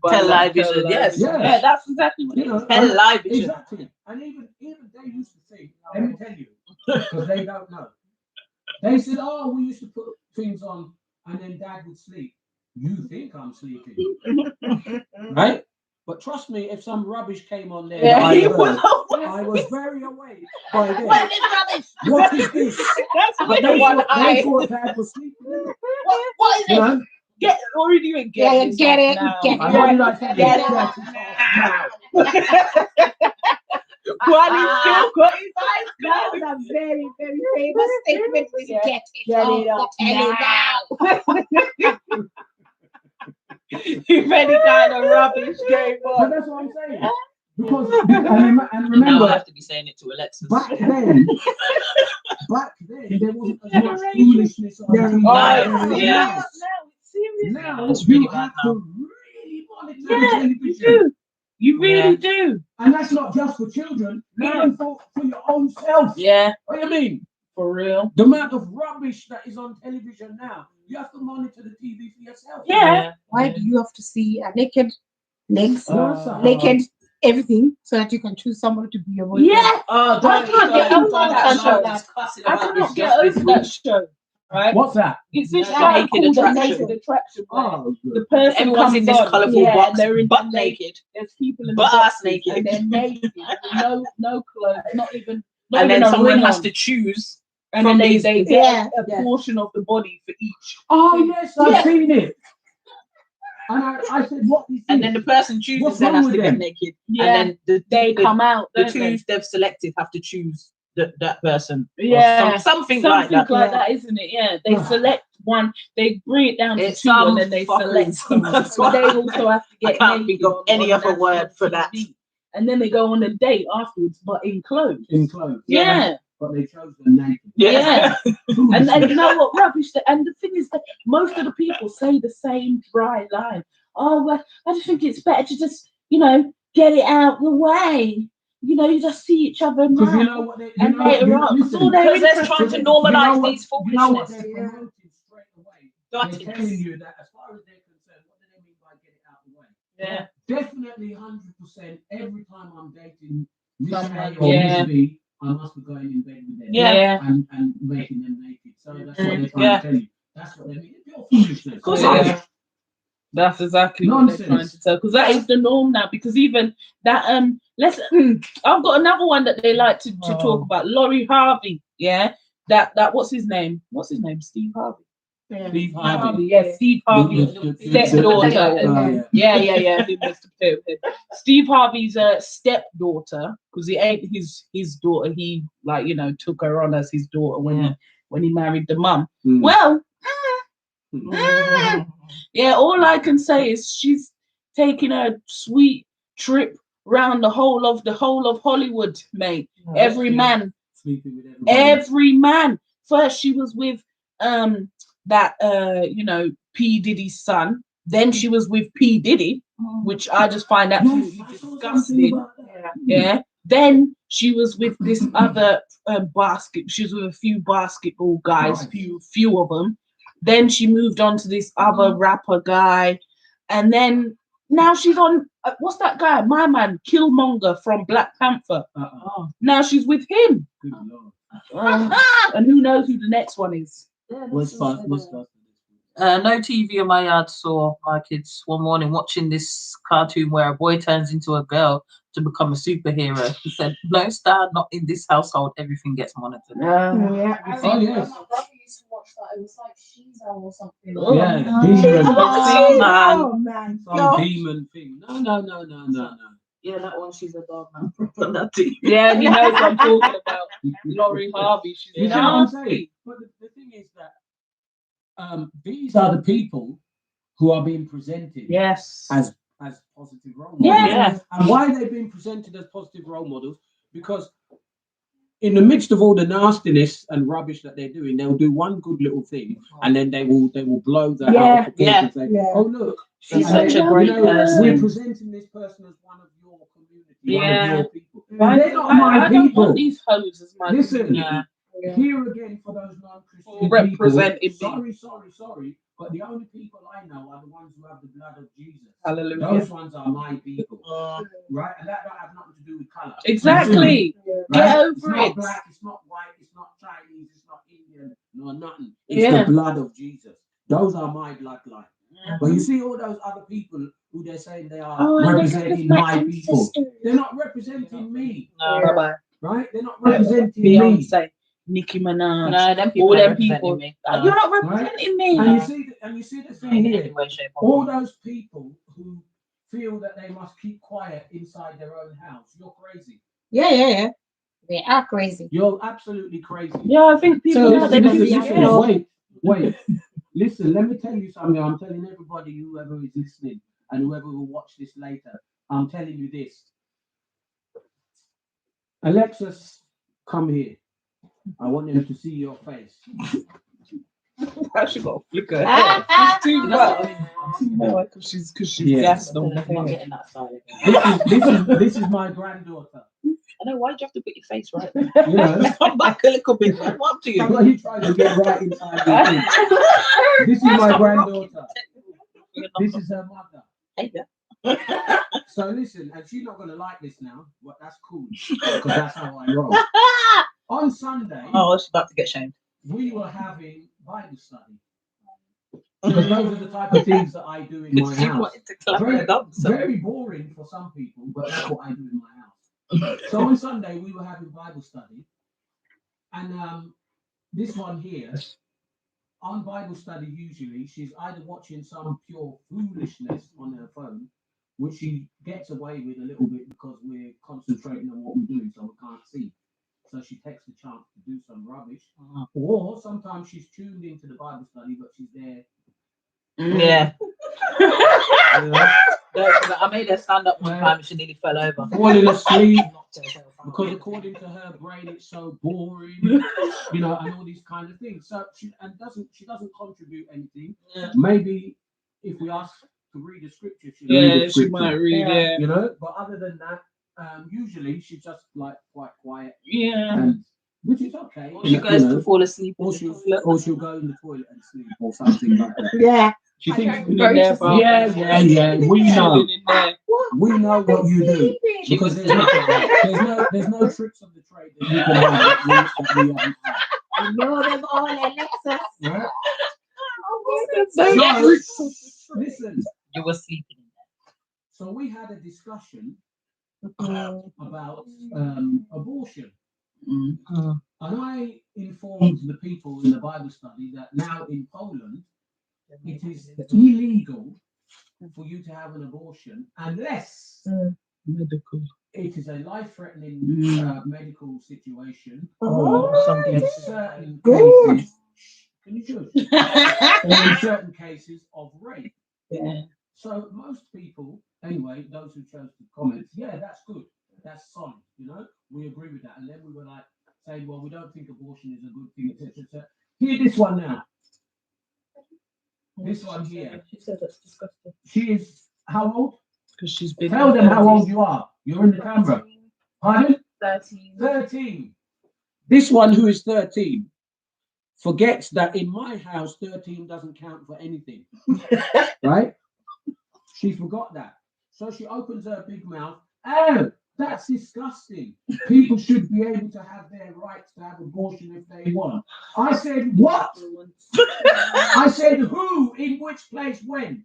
Television, yes. Yeah, that's exactly what it is. Television. Exactly. And even they used to say, let me tell you, because they don't know. They said, oh, we used to put things on and then Dad would sleep. You think I'm sleeping. Right? But trust me, if some rubbish came on there, I was very awake by then. What is rubbish? What is this? That's They one eye. thought Dad was sleeping. What is You it? know? Get already you ain't Yeah, get get it. now. Get And what did I say? Get it. Yes, it's off While he's still got his eyes That closed. was a very, very famous statement. Get it Get off it off the telly now. If any kind of rubbish came But on. that's what I'm saying. Because and Now I remember, have to be saying it to Alexis. back then there wasn't as much foolishness on TV. Oh, Yeah. now it's serious. Now It's really you bad have now. to really monitor the Yeah, you television. do. You really do. And that's not just for children, No. even for your own self. Yeah, What do you mean? for real. The amount of rubbish that is on television now, you have to monitor the TV for yourself. Yeah. Why do you have to see a naked legs, No, naked everything, so that you can choose someone to be your boyfriend? Yeah. Oh, I can't get over that show. Discussing I about cannot this get just over this that week. show. Right? What's that? It's this Yeah, show Naked called The Attraction. Naked Attraction. Where Oh, the good. person Everyone's comes in this on, colourful yeah, box, they're in butt and they- naked, There's people in the butt ass boxes, naked. and they're naked, no clothes, not even. Not and even then a someone ring has on. to choose. And from then these- they Yeah, get a portion of the body for each. Oh, yes, I've Yeah. seen it. And I said, what is this? And then the person choosing What's then wrong has with to them? get naked. Yeah, And then they come out. the don't they? two they've selected have to choose that person. Or Yeah, something like that. isn't it? Yeah, they Ah. select one, they bring it down to It's two, some and then they select fucking- someone. that's So why- they also have to I get can't naked think of on- any on other national word for that. TV. And then they go on a date afterwards, but in clothes. In clothes. Yeah, But they chose them naked. yeah. And then you know what rubbish? And the thing is that most of the people say the same dry line. Oh, well, I just think it's better to just, get it out the way. You just see each other Because now. you know what they, And later on, listen, all they're Because they're interested trying to in- normalise these you know what foolishness. they're promoting straight away. Got They're it. telling you that as far as they're concerned, what do they mean by get it out of the way? Yeah. Definitely 100% every time I'm dating Miss Someone, A or yeah. Miss B, I must be going in bed with them. Yeah. And making them naked. So that's what they're trying Yeah. to tell you. That's what they mean. It's pure foolishness. Of course Yeah. it is. That's exactly what they're trying Nonsense. to tell, because that is the norm now. Because even that I've got another one that they like to talk about. Laurie Harvey, yeah. That what's his name? Steve Harvey. Steve Harvey. Yeah, Steve Harvey. Stepdaughter. Yeah. Mr. Potato Head. Steve Harvey's stepdaughter, because it ain't his daughter. He took her on as his daughter when he married the mum. Mm. Well. Yeah, all I can say is she's taking a sweet trip round the whole of Hollywood, mate. Every man Sleeping with everybody. Every man. First, she was with that P Diddy's son. Then she was with P Diddy, which I just find absolutely disgusting. Yeah. Then she was with this other she was with a few basketball guys, few of them. Then she moved on to this other rapper guy, and then now she's on what's that guy? My man, Killmonger from Black Panther. Now she's with him. Good Lord. And who knows who the next one is? What's that? No TV in my yard, saw my kids one morning watching this cartoon where a boy turns into a girl to become a superhero. He said, "No, star, not in this household. Everything gets monitored." Oh yes. My brother used to watch that. It was like Shiza or something. Yeah, Oh man. Some demon thing. No. Yeah, that one. She's a dog now. Yeah, he knows what I'm talking about. Laurie Harvey. She's You know what I'm saying? But the thing is that these are the people who are being presented as positive role models. Yeah. And why they've been presented as positive role models? Because in the midst of all the nastiness and rubbish that they're doing, they'll do one good little thing, and then they will blow that out of proportion and say, "Oh look, she's such a great person. We're presenting this person as one of your community, one of your people." They're not I my don't people. want these hoes as my Listen, community. here again for those non-Christian representing people. Sorry, but the only people I know are the ones who have the blood of Jesus. Hallelujah. Those ones are my people, right? And that don't have nothing to do with color. Exactly. Right? Get over it's not it. black, it's not white, it's not Chinese, it's not Indian, no nothing. It's the blood of Jesus. Those are my bloodline. But you see all those other people who they're saying they are representing my people. They're not representing me. Bye-bye. Right? They're not representing Beyonce, me. Nicki Minaj. No, them people all them representing people. me. You're not representing me. And you see the thing here. All those people who feel that they must keep quiet inside their own house. You're crazy. Yeah. They are crazy. You're absolutely crazy. Yeah, I think people Wait. Listen, let me tell you something. I'm telling everybody, whoever is listening and whoever will watch this later, I'm telling you this. Alexis, come here. I want them to see your face. I should got a flicker. She's too much. No, because she's gassed on the not getting that side. This is my granddaughter. I know, why'd you have to put your face right there? You know, come back a little bit. What up to you? Somebody tried to get right inside your face. This is my granddaughter. This is her mother. Hey there. So listen, and she's not going to like this now, but that's cool because that's how I roll. On Sunday, she's about to get shamed. We were having Bible study. Those are the type of things that I do in my house. Very boring for some people, but that's what I do in my house. So on Sunday, we were having Bible study, and this one here, on Bible study, usually she's either watching some pure foolishness on her phone, which she gets away with a little bit because we're concentrating on what we're doing, so we can't see. So she takes the chance to do some rubbish. Or sometimes she's tuned into the Bible study, but she's there. Yeah. I made her stand up one time and she nearly fell over. Falling asleep. Because according to her brain, it's so boring, and all these kind of things. So she doesn't contribute anything. Yeah. Maybe if we ask to read the scripture, she might read. But other than that, usually she's just like quite quiet. Yeah. Which is okay. Or she goes to fall asleep. Or she'll go in the toilet and sleep or something like that. Yeah. She thinks yeah. We know. We know what you do. Because there's no tricks of the trade that you can have that we haven't had. I know them all, Alexis. Right? Listen. You were sleeping. So we had a discussion about abortion. And I informed the people in the Bible study that now in Poland, it is illegal for you to have an abortion unless it is a life-threatening medical situation or in certain cases. Can you choose? Or in certain cases of rape. Yeah. So most people, anyway, those who chose to comment, yeah, that's good. That's solid, we agree with that. And then we were like, saying, well, we don't think abortion is a good thing, etc. etc. Hear this one now. This one here. She said that's disgusting. She is how old? Because she's been. Tell them how old you are. You're in the camera. Pardon? 13. 13. This one who is 13 forgets that in my house, 13 doesn't count for anything. Right? She forgot that. So she opens her big mouth. Oh, that's disgusting. People should be able to have their rights to have abortion if they want. I said, what? I said, who, in which place, when?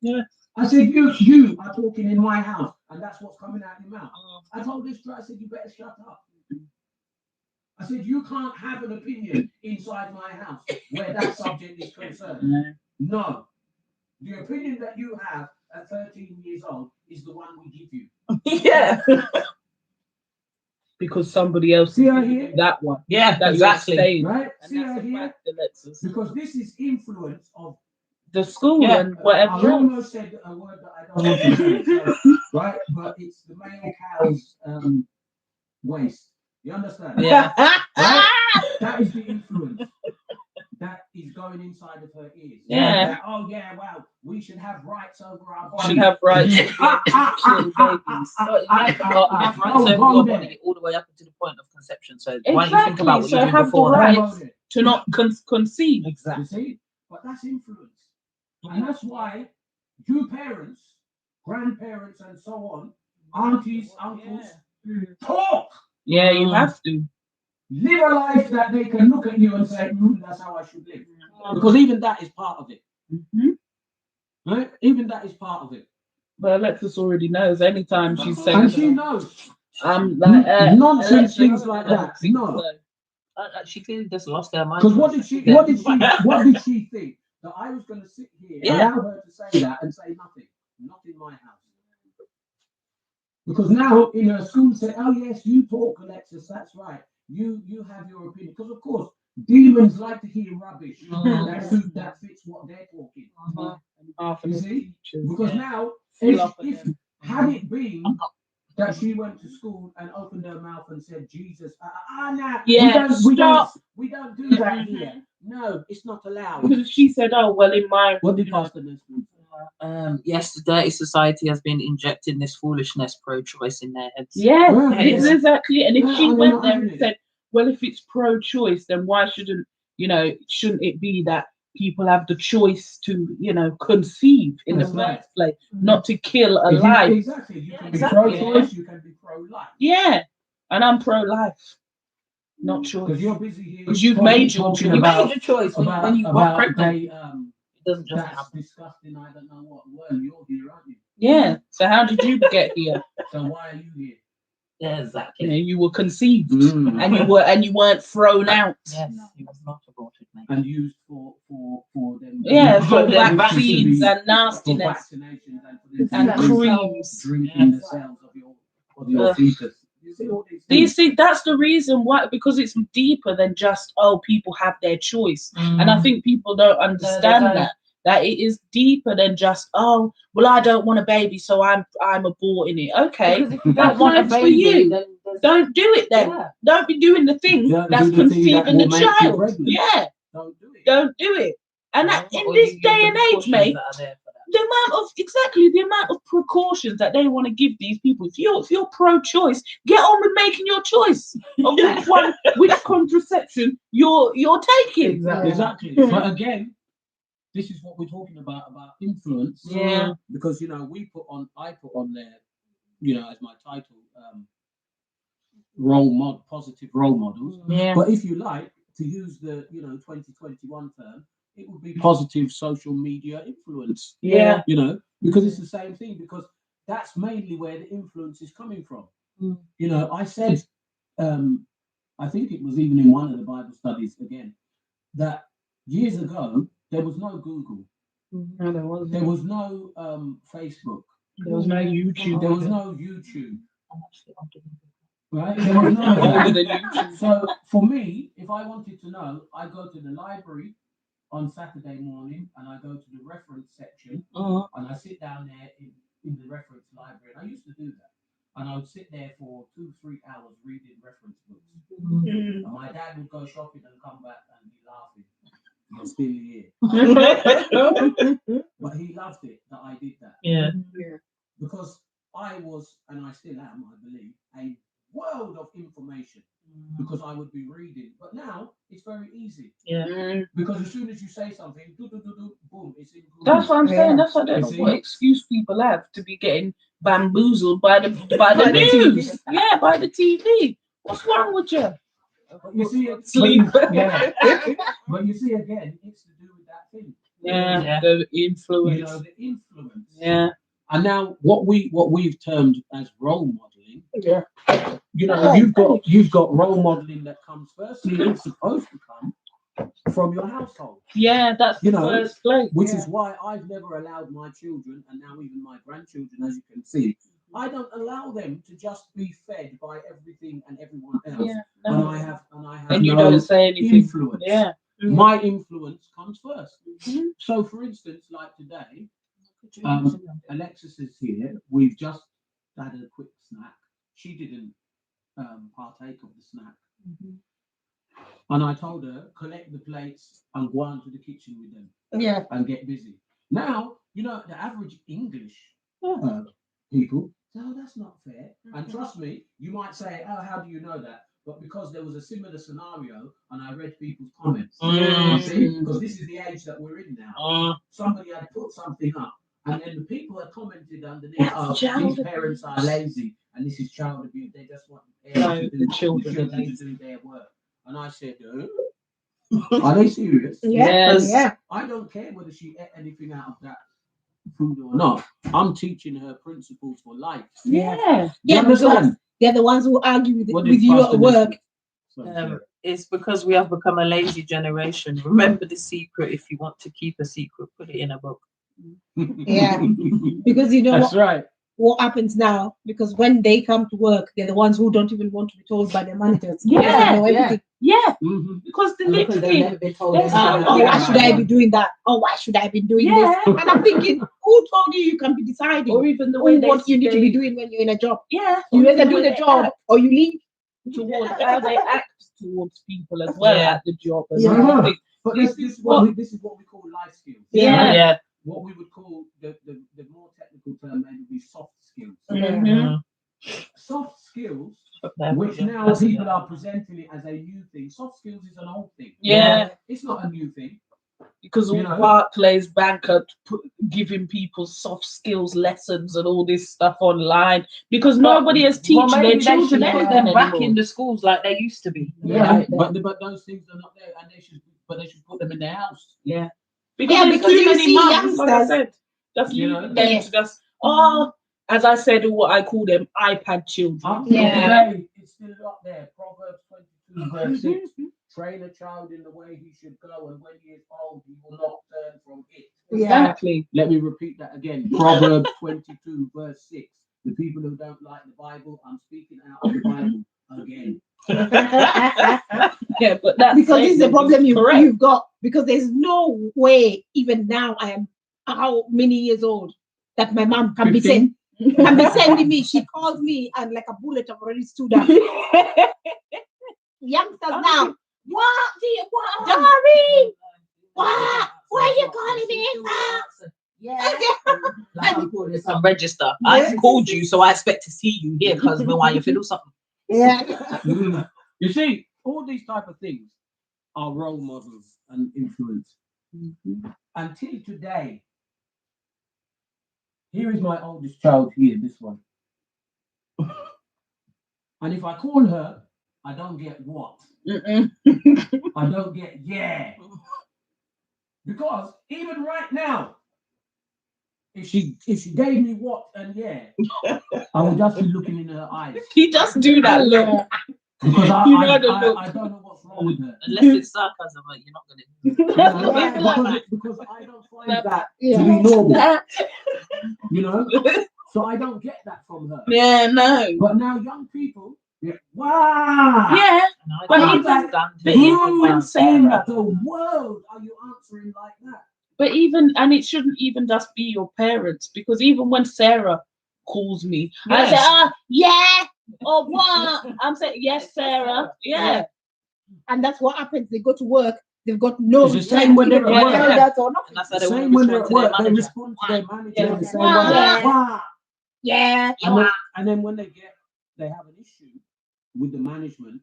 Yeah. I said, you are talking in my house, and that's what's coming out of your mouth. I told this guy, I said, you better shut up. I said, you can't have an opinion inside my house where that subject is concerned. No. The opinion that you have at 13 years old is the one we give you. Yeah. Because somebody else see her here? That one. Yeah, that exactly. Saying, right? And see her here? Because this is influence of the school and whatever. I almost said a word that I don't want to say, so, right? But it's the male cow's waste. You understand? Yeah. Right? That is the influence that is going inside of her ears. Yeah. That, oh yeah, wow, we should have rights over our body. Should have rights to kill babies. Rights over your body all the way up to the point of conception. So why don't you think about what you do before that? To not conceive. Exactly. You see? But that's influence. And that's why you parents, grandparents, and so on, aunties, uncles, talk. Yeah, you have to. Live a life that they can look at you and say, that's how I should live. Because even that is part of it. Right? Even that is part of it. But Alexis already knows anytime she's saying. And she knows. Like, nonsense Alexis, things like that. No. She clearly just lost her mind. Because what did she think? That I was going to sit here, allow her to say that and say nothing. Not in my house. Because now in her school say, oh yes, you talk, Alexis, that's right. You have your opinion. Because of course, demons like to hear rubbish that fits what they're talking. You see? Because now, if had it been that she went to school and opened her mouth and said, Jesus, we don't do that here. No, it's not allowed. Because she said, oh, well, in my... What did Pastor do? Yes, the dirty society has been injecting this foolishness pro-choice in their heads. Yeah, exactly. And if she went there and said, well, if it's pro-choice, then why shouldn't it be that people have the choice to, conceive in the first place, not to kill a life? Exactly. You can be pro-choice, you can be pro-life. Yeah, and I'm pro-life. Not choice. Because you're busy here. Because you've made your choice. You made your choice when you got pregnant. It doesn't just happen. Disgusting. I don't know what. Well, you're here, aren't you? Yeah. So how did you get here? So why are you here? Yeah, exactly. Yeah, you were conceived, and you weren't thrown out. Yes, you was not aborted, mate. And used for them. Yeah, for vaccines and nastiness and creams, drinking the cells of your fetus. Do you see that's the reason why? Because it's deeper than just people have their choice, and I think people don't understand that it is deeper than just well, I don't want a baby, so I'm aborting it. Okay, that one's for you. Don't do it then. Yeah. Don't be doing the thing that's conceiving the child. Yeah, don't do it. And in this day and age, mate. The amount of precautions that they want to give these people. If you're pro-choice, get on with making your choice of which contraception you're taking. Exactly. But again, this is what we're talking about influence. Yeah. Because I put on there, as my title, positive role models. Yeah. But if you like to use the 2021 term, it would be positive social media influence. Yeah. Because it's the same thing, because that's mainly where the influence is coming from. I said, I think it was even in one of the Bible studies again, that years ago, there was no Google. No, there wasn't. There was no Facebook. There was no YouTube. There was no YouTube. Right? There was no YouTube. So for me, if I wanted to know, I go to the library on Saturday morning and I go to the reference section and I sit down there in the reference library. And I used to do that. and I would sit there for 2-3 hours reading reference books. Mm. And my dad would go shopping and come back and be laughing. You're still here. But he loved it that I did that. Yeah. Because I was, and I still am, I believe, a world of information. Because I would be reading. But now it's very easy. Yeah. Because as soon as you say something, boom, it's in Google. That's what I'm saying. Yeah. That's what I don't know You see? what excuse people have to be getting bamboozled by the By the news. TV. Yeah, by the TV. What's wrong with you? But you see, Sleep. Yeah. But you see, again, it's to do with that thing. Yeah, Yeah. the influence. You know, the influence. Yeah. And now what we've termed as role modeling, Yeah. you know, you've got role modeling that comes firstly, it's supposed to come from your household. Yeah, that's You the know, first place. Which is why I've never allowed my children, and now even my grandchildren, as you can see, I don't allow them to just be fed by everything and everyone else. Yeah, And no. I have And you no don't say anything. influence. Yeah. My influence comes first. Mhm. So, for instance, like today, Alexis is here. We've just had a quick snack. She didn't partake of the snack. And I told her, collect the plates and go on to the kitchen with them Yeah. and get busy. Now, you know, the average English people say, oh, that's not fair. And trust me, you might say, oh, how do you know that? But because there was a similar scenario and I read people's comments. You see? Because this is the age that we're in now. Somebody had put something up and then the people had commented underneath, oh, these parents are lazy and this is child abuse. They just want the parents to do, the children to are do their work. And I said, are they serious? Yeah. Yes. Yeah. I don't care whether she ate anything out of that food or not. I'm teaching her principles for life. Yeah. You Yeah, because understand? they're the ones who argue What with did you Pastor at work. Nestle say? It's because we have become a lazy generation. Remember the secret. If you want to keep a secret, put it in a book. Yeah. Because you know That's right. what happens now, because when they come to work, they're the ones who don't even want to be told by their managers. Yeah, Because they know everything. Yeah. Mhm. Because the Because they've literally never been told There's anything. Oh, why Yeah. should I be doing that? Oh, why should I be doing this? Yeah. And I'm thinking, who told you can be deciding or even the way what you need to be they doing when you're in a job? yeah. You or either even do way the they job act or you leave. towards how they act towards people as well Yeah. at the job. And Yeah. everything. But This this is is what- this is what we call life skills. Yeah. Yeah. What we would call the more technical term maybe be soft skills. Mhm. Soft skills, Mhm. which now people are presenting it as a new thing. Soft skills is an old thing. Yeah. It's not a new thing. Because all You know? Barclays Bank are giving people soft skills lessons and all this stuff online because nobody is teaching their maybe they should children put anything them back anymore. in the schools like they used to be. Yeah, but those things are not there, and they should put them in their house. Yeah. Yeah, there's because too you many see mums, like I youngsters- said, just You leaving know? them Yeah. to just, as I said, what I call them iPad children. Up to Yeah. today, it's still up there. Proverbs 22 verse 6. Train a child in the way he should go, and when he is old, he will not turn from it. Yeah. Exactly. Let me repeat that again. Proverbs 22 verse 6. The people who don't like the Bible, I'm speaking out of the Bible again. Yeah, but that's Because this is the problem correct. you've got. Because there's no way, even now, I am how many years old, that my mom can be 15. sending me. She calls me and like a bullet, I've already stood up. Youngsters now. What do you want? Doreen! What? Why are you calling me? Some register. I called you, so I expect to see you here, because why you feel something. Yeah. You see, all these type of things are role models and influence. Until today, here is my oldest child here, this one. And if I call her, I don't get what. I don't get yeah. Because even right now, if she gave me what and yeah, I would just be looking in her eyes. He just do that look. Because You know the look. I don't know what's wrong with her. Unless it's sarcasm, but you're not going to. Because I don't find that to be normal. You know? So I don't get that from her. Yeah, no. But now young people, wow! Yeah, but I'm even like, when saying that, the world are you answering like that? but even, and it shouldn't even just be your parents, because even when Sarah calls me, Yes. I say, yeah, or what? I'm saying, yes, Sarah. Yeah. And that's what happens. They go to work. They've got no It's the same when they're at work. that or nothing. And that's how The they want same to when they're respond at to their work, they manager. respond to their manager Yeah. the same Yeah. way. Wow. Yeah. And then when they have an issue with the management,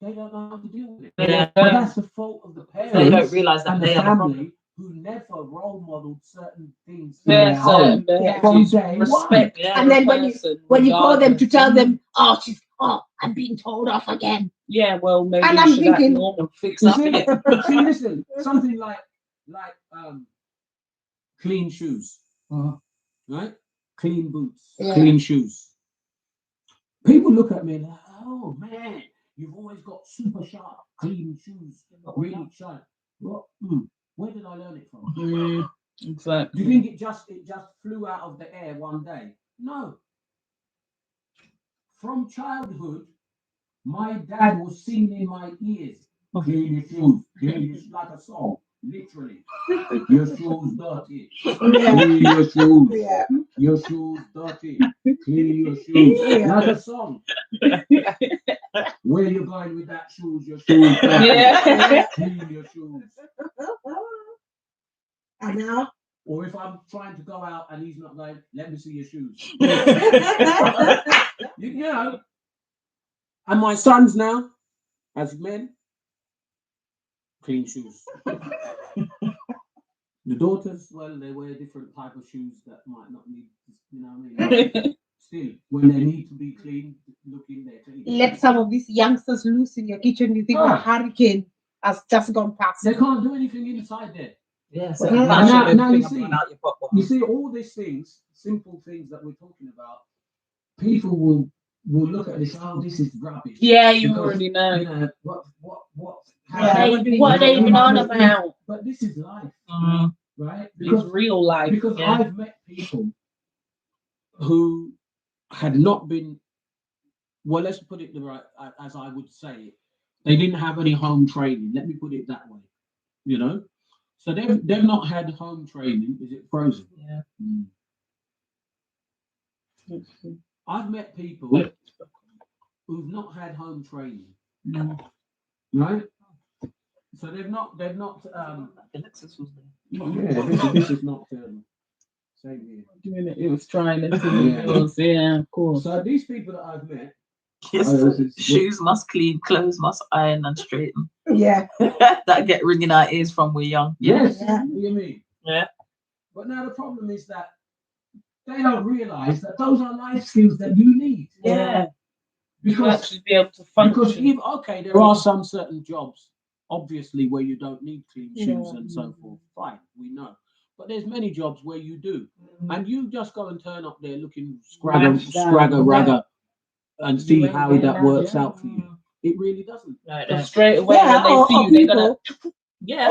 they don't know how to deal with it. Yeah. But that's the fault of the parents. They don't realise that and they the have a family problem. who never role modeled certain things. Yeah, in their home certain from behaviours, day respect. one. Yeah. And then when you call them to tell them, regardless. I'm being told off again. Yeah, well, maybe And you I'm should act thinking- normal, fix You up. see, innit? see, listen, something like clean shoes, right? Clean boots, Yeah. clean shoes. People look at me like, oh man, you've always got super sharp, clean shoes, really sharp. What? Where did I learn it from? Exactly. Do you think it just flew out of the air one day? No. From childhood, my dad was singing in my ears, clean your shoes, like a song, literally. Your shoes dirty, clean your shoes. Yeah. Your shoes dirty, clean your shoes, like a song. Where you going with that shoes? Your shoes dirty, Yeah. clean your shoes. And now? Or if I'm trying to go out and he's not going, let me see your shoes. You know. And my sons now, as men, clean shoes. The daughters, well, they wear different type of shoes that might not need, you know what I mean? Still, when they need to be clean, looking there. Let some of these youngsters loose in your kitchen. You think a hurricane has just gone past. They can't do anything inside there. Yeah, so now you see, out your pop-up. you see all these things, simple things that we're talking about. People will look at this. Oh, this is rubbish. Yeah, you Because, already know. You know what? What are they even on about? But this is life, right? It's real life. Because yeah. I've met people who had not been, well, let's put it the right, as I would say it. They didn't have any home training. Let me put it that way. You know, so they've not had home training. Is it frozen? Yeah. I've met people who've not had home training. Right? So they've not Alexis was there. yeah, this is not same here. Doing it, it was trying to see. Yeah, of course. So these people that I've met, Yes, shoes must clean, clothes must iron and straighten. Yeah. That get ringing our ears from we're young. yes, Yeah. what do you mean? Yeah. But now the problem is that they don't realise that those are life skills that you need. Yeah. You Because actually be able to function. Because even, okay, there are some certain jobs, obviously, where you don't need clean shoes and so forth. Fine, we know. But there's many jobs where you do. And you just go and turn up there looking scragger, ragger, and see how that works out for you. It really doesn't. But straight away Yeah, when they see you, they're gonna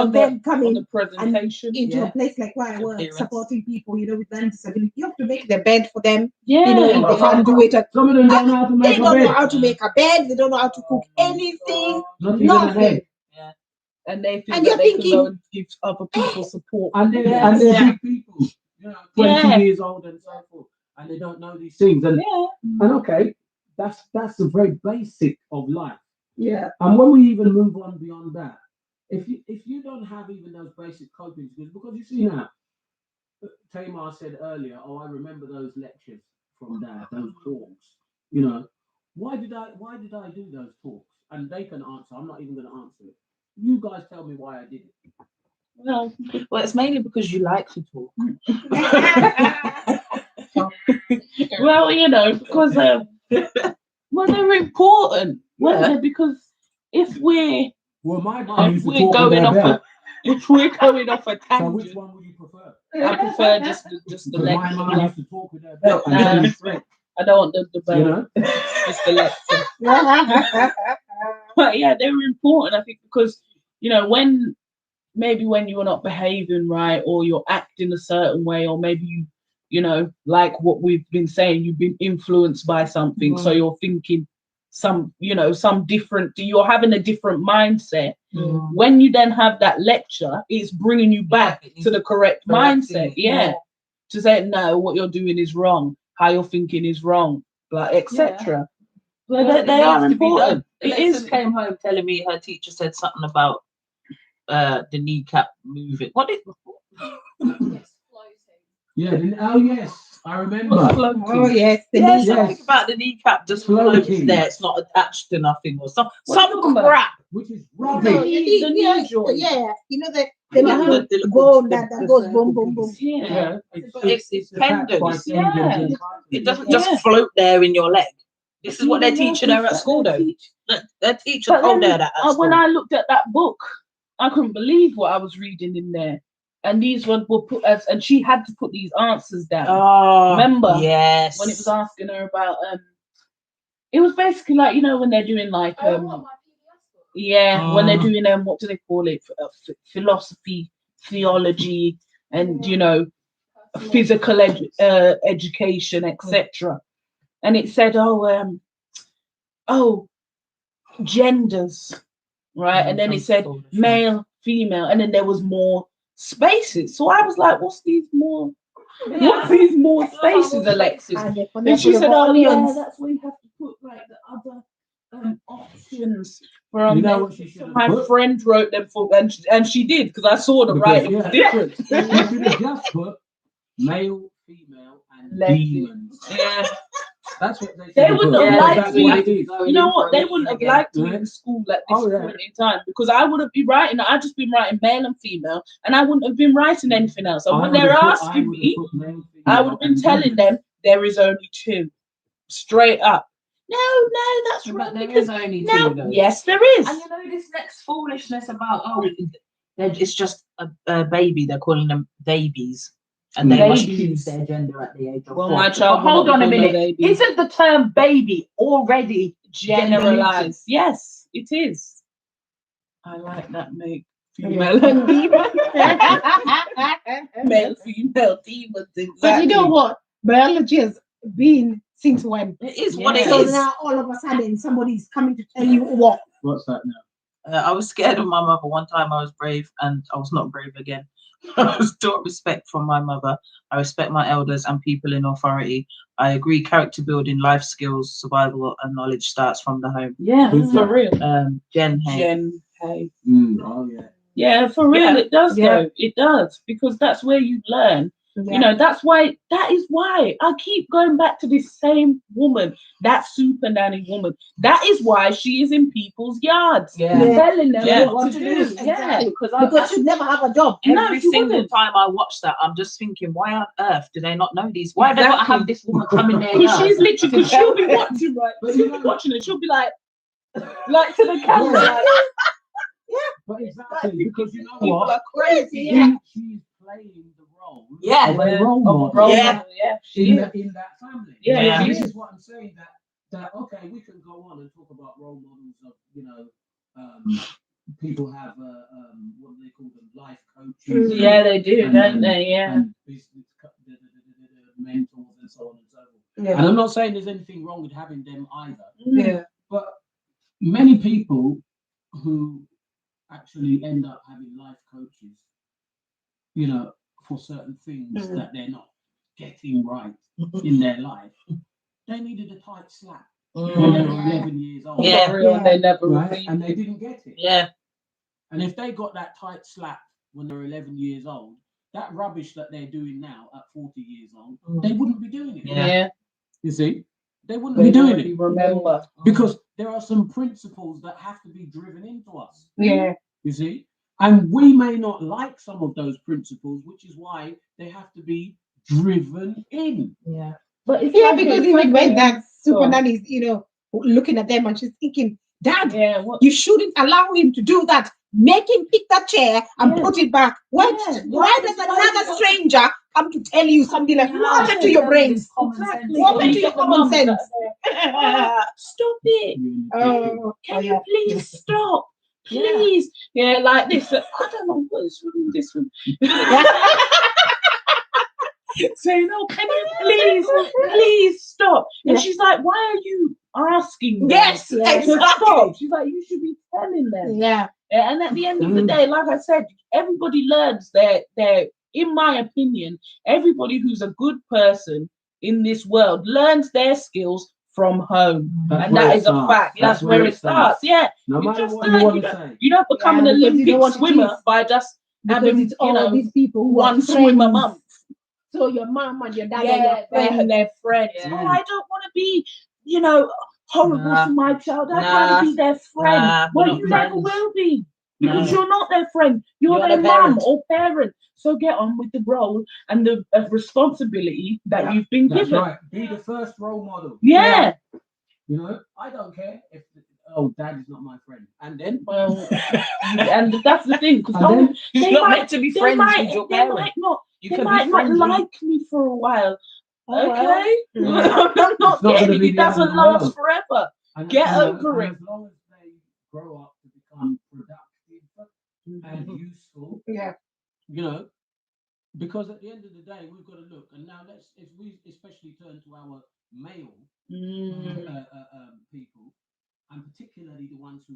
or then come on in the presentation. into a place like where I work, supporting people, with learning disability. You have to make their bed for them. Yeah. They can't do it. Some of them don't know how to make They a don't bed. know how to make a bed. They don't know how to cook anything. Not even a head. And they think And that you're they can thinking- go and give other people support. And they're big people, 20 years old and so forth, and they don't know these things. And okay, that's the very basic of life. Yeah. And when we even move on beyond that, if you don't have even those basic coping skills, because you see now, Tamar said earlier, I remember those lectures from Dad, those talks. Why did I do those talks? And they can answer. I'm not even going to answer it. You guys tell me why I did it. Well, it's mainly because you like to talk. Well, because they're important. Well, because if we're going off a tangent, so which one would you prefer? I prefer just the lecture. My mum used to talk with her belt and she straight. I don't want the belt. Just the lecture. But yeah, they were important. I think because when you're not behaving right, or you're acting a certain way, or maybe like what we've been saying, you've been influenced by something, so you're thinking some different. You're having a different mindset. When you then have that lecture, it's bringing you back to the correct mindset. Yeah, to say no, what you're doing is wrong. how you're thinking is wrong, like etc. So Well, they are needs to be done. important. It Alexa is. came home telling me her teacher said something about the kneecap moving. What did? Yeah. Oh yes, I remember. Oh yes, the Yes, kneecap. something about the kneecap just Floating. floating there. It's not attached to nothing or some What are you talking crap. Which is No, rubbish. the knee joint. Yeah, you know the little bone that goes boom, boom, boom. Yeah. But it's attached by tendons. tendons Yeah. and It cartilage. doesn't just float there in your leg. This is what they're teaching her at school, though. Their teacher But told then, her that at school. when I looked at that book, I couldn't believe what I was reading in there. And these ones were put as, and she had to put these answers down. Oh, Remember? yes. When it was asking her about it was basically like, you know, when they're doing like when they're doing what do they call it, philosophy, theology, and you know, physical education, etc. And it said genders, right? And then it said male, female, and then there was more spaces. So I was like, what's these more spaces, Alexis? And she said, oh yeah, that's where you have to put like the other options. You know what she should have My put? friend wrote them for, and she did, because I saw the writing was different. You should have just put male, female, and demons. Yeah. That's what they They wouldn't have liked me. What it is. You know what? They wouldn't have liked me in school at this point in time, because I wouldn't be writing. I'd just been writing male and female, and I wouldn't have been writing anything else. And when they're asking me, I would have been telling them there is only two, straight up. No, that's right. There is only no, two, though. yes, there is. And you know this next foolishness about it's just a baby. They're calling them babies, and they must choose their gender at the age of 4. My child. But hold on a minute. Baby. Isn't the term baby already Generalized? Yes, it is. I like that, mate. Female and demon. Male, female, demons. Exactly. But you know what? Biology has been since when? It is what it So is. now all of a sudden somebody's coming to tell you what? What's that now? I was scared of my mother. One time I was brave, and I was not brave again. I was taught respect from my mother. I respect my elders and people in authority. I agree character building, life skills, survival and knowledge starts from the home. Yeah, for real. Jen Hay. Jen Hay. Oh yeah. Yeah, for real, it does Yeah. though. It does, because that's where you learn. Yeah. You know, that is why I keep going back to this same woman, that super nanny woman. That is why she is in people's yards. Yeah. Telling them what to to do. do. Yeah, Exactly. because Because she'd never have a job. Every she single wouldn't. time I watch that, I'm just thinking, why on earth do they not know these? Why they got to have this woman come in there? Because she's literally, because she'll be watching, right? She'll be watching it. She'll be like to the camera. Yeah. Like, But exactly, because you know people what? are crazy. She's playing the role Yeah. of a role Of model role Yeah. model, yeah. in that family. Yeah, yeah. And this is what I'm saying, that okay, we can go on and talk about role models of, you know, people have what do they call them, life coaches. Yeah, they do, and- don't and- they? Yeah. And business the mentors and so on and so forth. Yeah. And I'm not saying there's anything wrong with having them either, Yeah. but many people who actually end up having life coaches, you know, for certain things that they're not getting right in their life, they needed a tight slap when they were 11 years old. Yeah. For real, and they never Right? received And they didn't get it. Yeah. And if they got that tight slap when they were 11 years old, that rubbish that they're doing now at 40 years old, they wouldn't be doing it. Yeah. You see? They wouldn't be doing it. Remember. Because there are some principles that have to be driven into us. Yeah. You see? And we may not like some of those principles, which is why they have to be driven in. Yeah. But it's Yeah, like because it's even like when that super Go on. nanny is, you know, looking at them and she's thinking, Dad, Yeah, what? you shouldn't allow him to do that. Make him pick that chair and Yeah. put it back. Why does another stranger come to tell you something like, what happened to your brains? Exactly. What happened to You your get the common mums that sense? are, stop it. Oh, Can you please stop? Please. Yeah, like this. I don't know what is wrong with this one. Saying, oh, can you please stop? And Yeah. she's like, why are you asking them Yes, to exactly. stop? She's like, you should be telling them. Yeah. Yeah, and at the end of the day, like I said, everybody learns their in my opinion, everybody who's a good person in this world learns their skills from home. That's And where that it is a starts. fact. That's where it starts. Yeah. No You matter just what you want to say. you don't become an because you know Olympic what it swimmer is. by just Because having, it's all these people who one are swim a friends. month. So your mom and your dad are Yeah, your friends. they're friends. Yeah. Oh, I don't want to be, horrible Nah. to my child. I'd Nah. rather be their friend. Nah, we're Well, not you never friends. will be. Because No. you're not their friend. You're You're their the mum parent. or parent. So get on with the role and the responsibility that Yeah. you've been That's given. right. Be the first role model. Yeah. You know, I don't care if dad is not my friend. And then Well, and that's the thing. Because And then You're not meant to be friends with your they parent. might not. You They can might be not friends with like me for a while. Oh, Okay, well. I'm not It's not gonna getting be it. It the end of doesn't the last world. forever. and, Get you know, over and it. as long as they grow up to become productive and useful, Yeah. you know, because at the end of the day, we've got to look. And now if we especially turn to our male people, and particularly the ones who,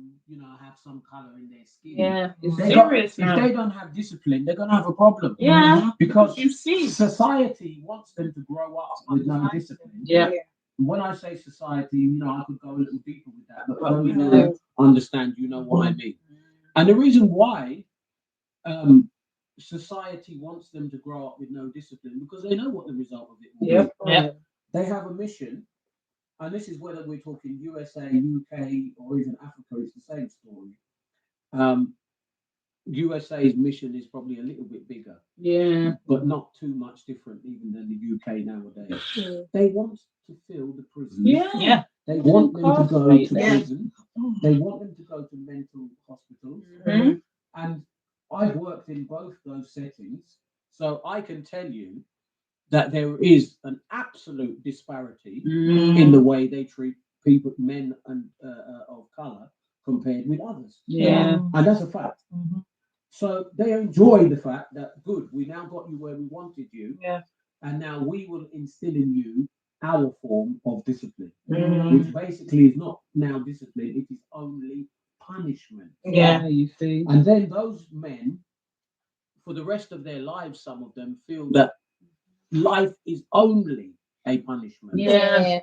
have some color in their skin. Yeah, it's They got- serious if now. they don't have discipline, they're going to have a problem. Yeah, Because you see. society wants them to grow up with no discipline. Yeah. When I say society, I could go a little deeper with that, but those who understand, what I mean. And the reason why society wants them to grow up with no discipline, because they know what the result of it will be. Yep. They have a mission, and this is whether we're talking USA, UK, or even Africa, it's the same story. USA's mission is probably a little bit bigger, but not too much different even than the UK nowadays. They want to fill the prisons. Yeah. They want them to go to Yeah. prison. They want them to go to mental hospitals. And I've worked in both those settings, so I can tell you that there is an absolute disparity in the way they treat people, men and of color, compared with others. Yeah. And that's a fact. So they enjoy the fact that, good, we now got you where we wanted you. Yeah. And now we will instill in you our form of discipline, which basically is not now discipline, it is only punishment. Yeah, you see. And then those men, for the rest of their lives, some of them feel that life is only a punishment. Yeah.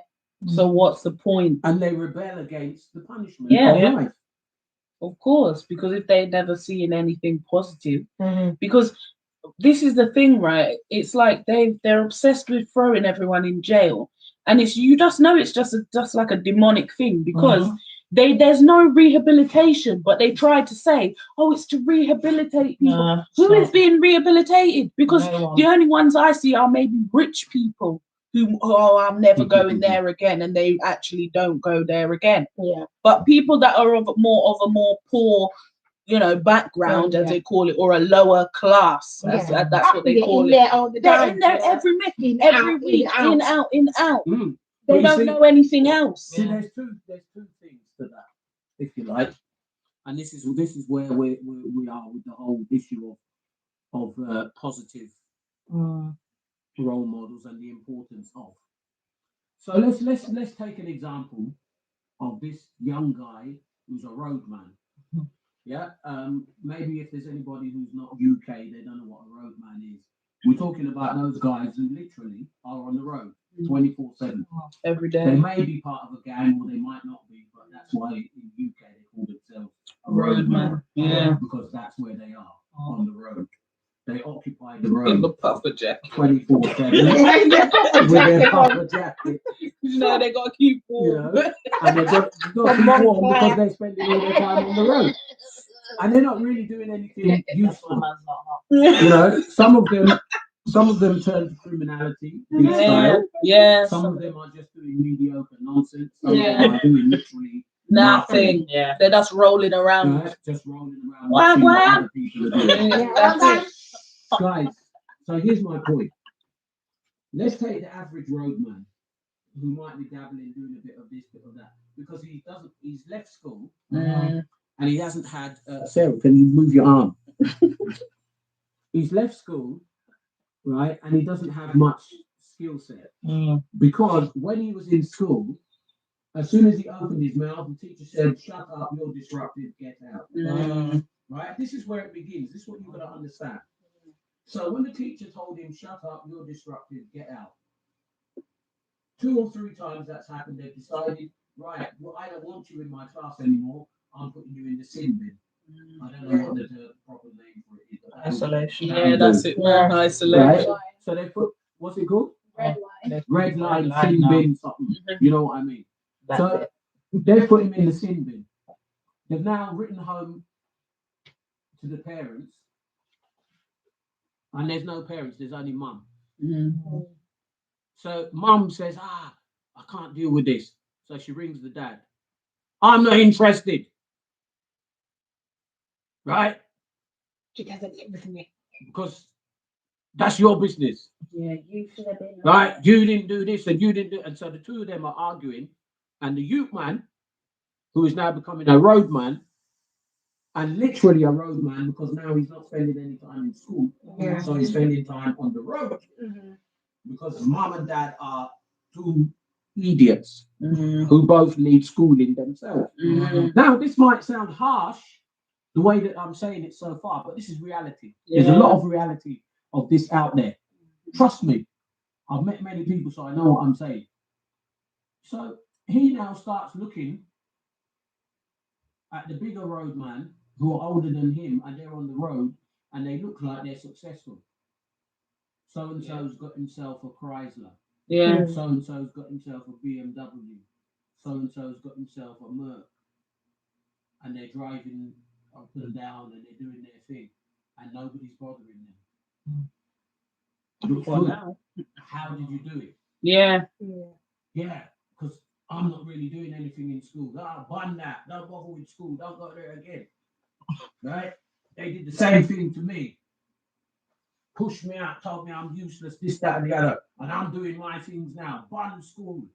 So what's the point? And they rebel against the punishment Yeah. of life. Of course, because if they never seen anything positive, because this is the thing, right? It's like they're obsessed with throwing everyone in jail, and you just know it's just like a demonic thing, because there's no rehabilitation, but they try to say, oh, it's to rehabilitate people. Who is being rehabilitated? Because the only ones I see are maybe rich people who, I'm never going there again, and they actually don't go there again. Yeah. But people that are of a more poor, background, as they call it, or a lower class, that's what they call it. They're in there every week, in, out. They don't know anything else. See, there's two things to that, if you like, and this is where we are with the whole issue of positive role models and the importance of. So let's take an example of this young guy who's a roadman. Yeah, maybe if there's anybody who's not UK, they don't know what a roadman is. We're talking about those guys who literally are on the road 24/7 every day. They may be part of a gang, or they might not be, but that's why in UK they call themselves a roadman. Yeah, because that's where they are on the road. They occupy the road in the puffer jacket 24/7 with their puffer jacket. They got to keep warm. And they've got to keep warm because they're spending all their time on the road. And they're not really doing anything useful. Some of them turn to criminality in style. Yeah. Some of them are just doing mediocre nonsense. Some of them are doing literally nothing. Yeah. They're just rolling around. Just rolling around. Watching what other people are doing. That's it. Guys, so here's my point. Let's take the average roadman who might be dabbling, doing a bit of this, bit of that, because he's left school and he hasn't had, Sarah, can you move your arm? He's left school, right, and he doesn't have much skill set. Because when he was in school, as soon as he opened his mouth, the teacher said, shut up, you're disruptive, get out. Right? This is where it begins. This is what you've got to understand. So when the teacher told him, shut up, you're disruptive, get out, 2 or 3 times that's happened, they've decided, right, well, I don't want you in my class anymore. I'm putting you in the sin bin. I don't know what the proper name for it is. But Isolation. Yeah, that's it. Man. Isolation. Right. So they put, what's it called? Red line. Red line, line sin now. bin, something. You know what I mean? That's So they put him in the sin bin. They've now written home to the parents, and there's no parents, there's only mum. So mum says, I can't deal with this. So she rings the dad. I'm not interested. Right? She doesn't live with me. Because that's your business. Yeah, you should have been. Right? You didn't do this and you didn't do. And so the two of them are arguing. And the youth man, who is now becoming a roadman, and literally a roadman because now he's not spending any time in school. Yeah. So he's spending time on the road. Because mum and dad are two idiots who both need schooling themselves. Now, this might sound harsh, the way that I'm saying it so far, but this is reality. There's a lot of reality of this out there. Trust me, I've met many people, so I know what I'm saying. So he now starts looking at the bigger roadman who are older than him, and they're on the road, and they look like they're successful. So and so's got himself a Chrysler. Yeah. So and so's got himself a BMW. So and so's got himself a Merc. And they're driving up and down and they're doing their thing. And nobody's bothering them. Look good. How did you do it? Yeah. Yeah, because I'm not really doing anything in school. Bun that. Don't bother with school. Don't go there again. Right? They did the same thing to me. Pushed me out, told me I'm useless, this, that, and the other. And I'm doing my things now. Bun school.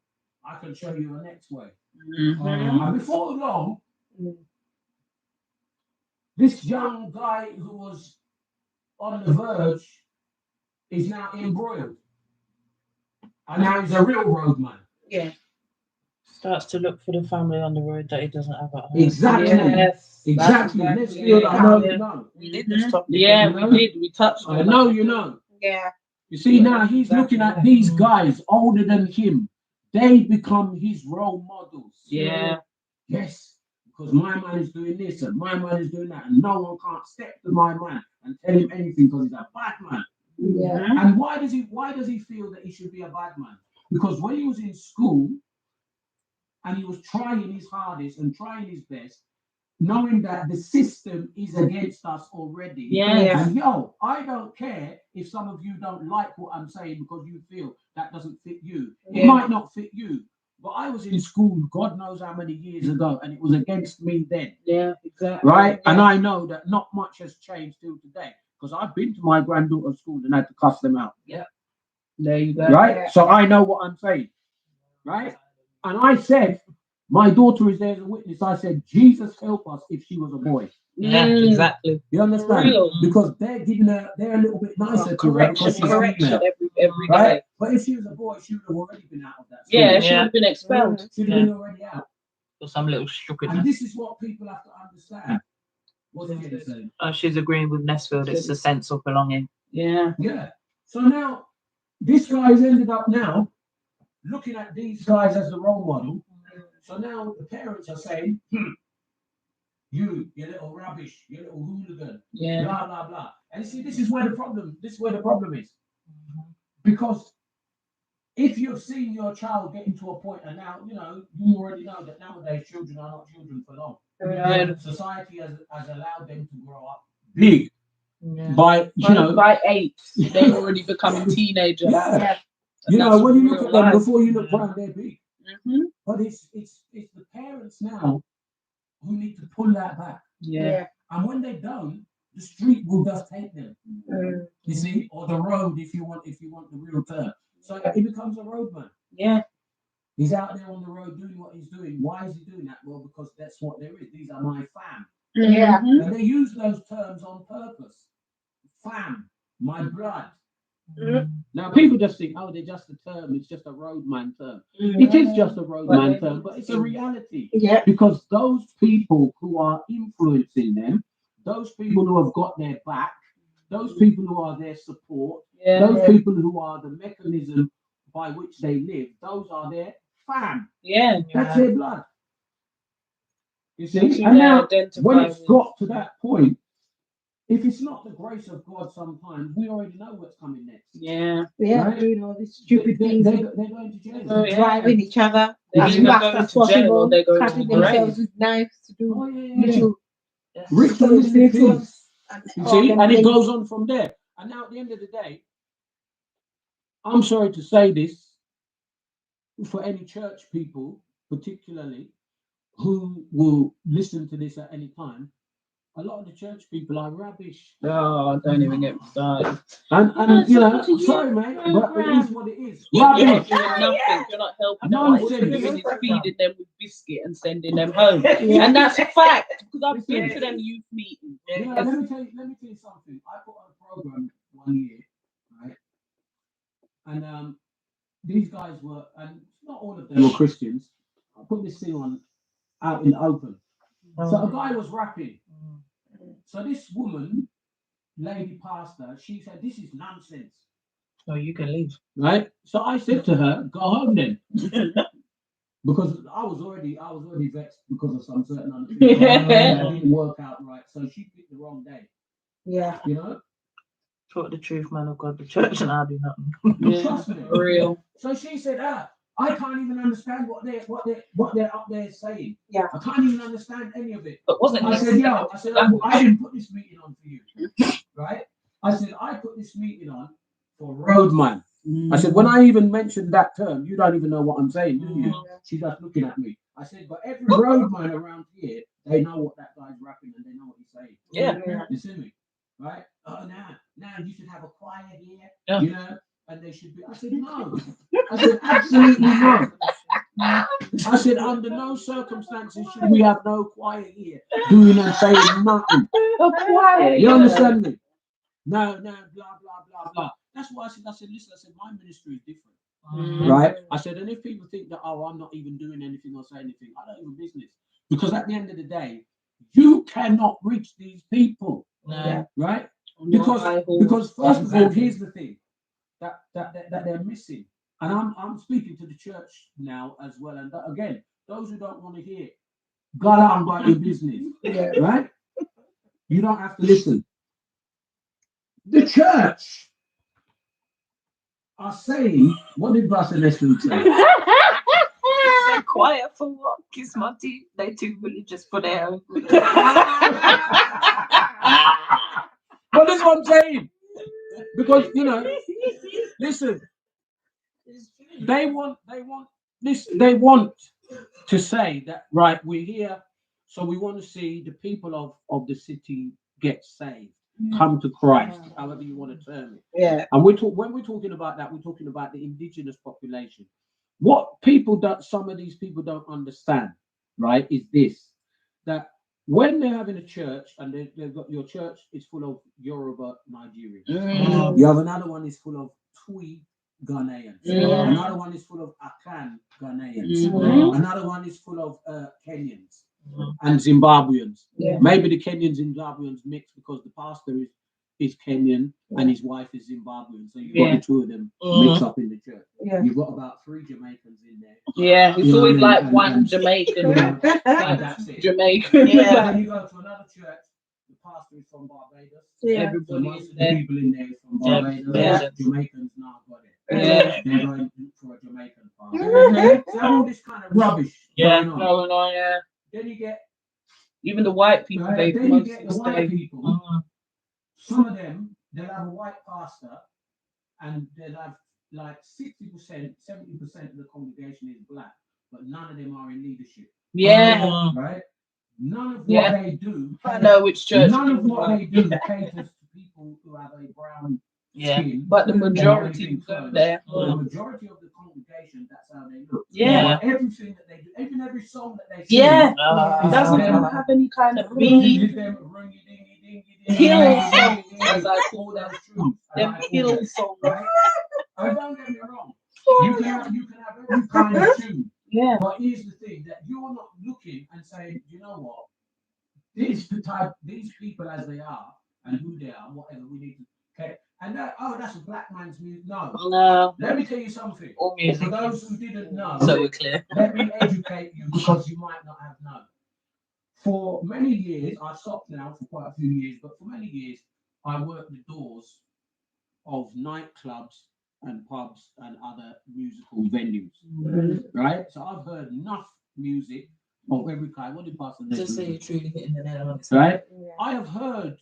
I can show you the next way. And before long, this young guy who was on the verge is now embroiled. And now he's a real roadman. Yeah. Starts to look for the family on the road that he doesn't have at home. Exactly. Yes. Exactly. Let's feel I know you know. We did this topic. Yeah, You know? we did. We touched on I know you know. Yeah. You see, now he's looking at these guys older than him. They become his role models. Yeah. Yes, because my man is doing this and my man is doing that, and no one can't step to my man and tell him anything because he's a bad man. Yeah. And why does he feel that he should be a bad man? Because when he was in school and he was trying his hardest and trying his best, knowing that the system is against us already. Yes. And yo, I don't care if some of you don't like what I'm saying because you feel that doesn't fit you. It might not fit you. But I was in school, God knows how many years ago, and it was against me then. Yeah, exactly. Right? And I know that not much has changed till today. Because I've been to my granddaughter's school and had to cuss them out. Yeah. There you go. Right? Yeah. So I know what I'm saying. Right? And I said, my daughter is there as a witness. I said, Jesus help us if she was a boy. Yeah, exactly. You understand? Real. Because they're giving her, they're a little bit nicer to her because she's Correction female. every Right? day. But if she was a boy, she would have already been out of that school. Yeah, she would have been expelled. She'd have been already out. For some little stupid. And this is what people have to understand. What's it saying? She's agreeing with Nesfield. It's a sense of belonging. Yeah. Yeah. So now, this guy's ended up now looking at these guys as the role model. So now the parents are saying, you little rubbish, you little hooligan, blah, blah, blah. And you see, this is where the problem is. Because if you've seen your child getting to a point, and now, you already know that nowadays children are not children for long. Society has allowed them to grow up big. By, by 8, they're already becoming teenagers. Yeah. When you look at them, before you look around, they're big. But it's the parents now who need to pull that back. Yeah. And when they don't, the street will just take them. You see, or the road, if you want the real term. So he becomes a roadman. Yeah. He's out there on the road doing what he's doing. Why is he doing that? Well, because that's what there is. These are my fam. Yeah. And they use those terms on purpose. Fam, my blood. Now people just think, oh, they're just a term. It's just a roadman term. It is just a roadman term, but it's a reality. Yeah. Because those people who are influencing them, those people who have got their back, those people who are their support, those people who are the mechanism by which they live, those are their fam. Yeah. That's their blood. You see? Who And they now, identify when it's with. got to that point, if it's not the grace of God sometimes, we already know what's coming next. Yeah. Yeah, Right? doing all these stupid things, They're going to jail. Oh, yeah. driving each other They're as either fast going as to jail or possible, they're going to cutting the grave. themselves with knives to do Oh, yeah. little Ritualistic things. You see? them And it things. goes on from there. And now at the end of the day, I'm sorry to say this, for any church people, particularly, who will listen to this at any time, a lot of the church people are rubbish. Oh, don't even get me started. And you know, sorry, mate, but it is what it is. You're not Rubbish. doing nothing. You're not helping them. Nonsense. What you're doing is feeding them with biscuit and sending them home. And that's a fact. Because I've been to them youth meetings. You know, let me tell you something. I put on a program one year, right? And these guys were, and not all of them were Christians. I put this thing on out in the open. So a guy was rapping. So this woman, lady pastor, she said, "This is nonsense." Oh, you can leave. Right? So I said to her, "Go home then." Because I was already vexed because of some certain other things that didn't work out right. So she picked the wrong day. Yeah. You know? Talk the truth, man of God. The church and I do nothing. Yeah, Trust me. for real. So she said, I can't even understand what they're up there saying. Yeah. I can't even understand any of it. But wasn't I it? said, I didn't put this meeting on for you. Right? I said, I put this meeting on for roadman. I said, when I even mentioned that term, you don't even know what I'm saying, do you? She's just looking at me. I said, but every roadman around here, they know what that guy's rapping and they know what he's saying. Yeah. You see me? Right? Oh, now you should have a choir here, Yeah. you know, and they should be. I said, no. I said, absolutely no. I said, under no circumstances should we have no choir here doing and saying nothing. You understand me? No, blah, blah, blah. That's why I said, listen, my ministry is different. Right? I said, and if people think that, oh, I'm not even doing anything or saying anything, I don't have a business. Because at the end of the day, you cannot reach these people. No. Right? Because first of all, here's the thing that they're missing. And I'm speaking to the church now as well. And again, those who don't want to hear, go out and buy your business. Right? You don't have to listen. The church are saying, what did Pastor Leslie say? They're quiet for what? Kismati, they're too religious for their own good. What is what I'm saying? Because you know, listen, they want this. They want to say that right, we're here, so we want to see the people of the city get saved, come to Christ, however you want to term it. Yeah. And when we're talking about that, we're talking about the indigenous population. What some of these people don't understand, right, is this, that when they're having a church and they've got your church is full of Yoruba Nigerians. You have another one is full of Twi Ghanaians. Another one is full of Akan Ghanaians. Another one is full of Kenyans and Zimbabweans. Maybe the Kenyans and Zimbabweans mix because the pastor is Kenyan and his wife is Zimbabwean. So you've got the two of them mixed up in the church. You've got about 3 Jamaicans in there. Yeah, it's always like one Jamaican. And that's it. Jamaican. Yeah. Then you go to another church, the pastor is from Barbados. So most of the people in there is from Barbados. Jamaicans now got it. They're going for a Jamaican pastor. So all this kind of rubbish going on. Then you get even the white people. Then you get the white people. Some of them, they'll have a white pastor and they'll have like 60%, 70% of the congregation is black, but none of them are in leadership. Yeah. Right? None of what they do. I know which church. None of what they do caters to people who have a brown skin. But the majority go there. The majority of the congregation, that's how they look. Yeah. Everything that they do, even every song that they sing. Yeah. Doesn't have any kind of beat. Hill songs, as I call them. Them hill songs. Right? Don't get me wrong. You can have every kind of tune. Yeah. But here's the thing, that you're not looking and saying, you know what? These people as they are and who they are, whatever we need to. Okay. And that oh, that's a black man's music. No. No. Let me tell you something. All music. For those who didn't know, So we're clear. let me educate you because you might not have known. For many years, I've stopped now for quite a few years, but for many years, I worked the doors of nightclubs and pubs and other musical venues. Right? So I've heard enough music of every kind. What did Pastor Just say you're truly hitting the nail on it. Right? I have heard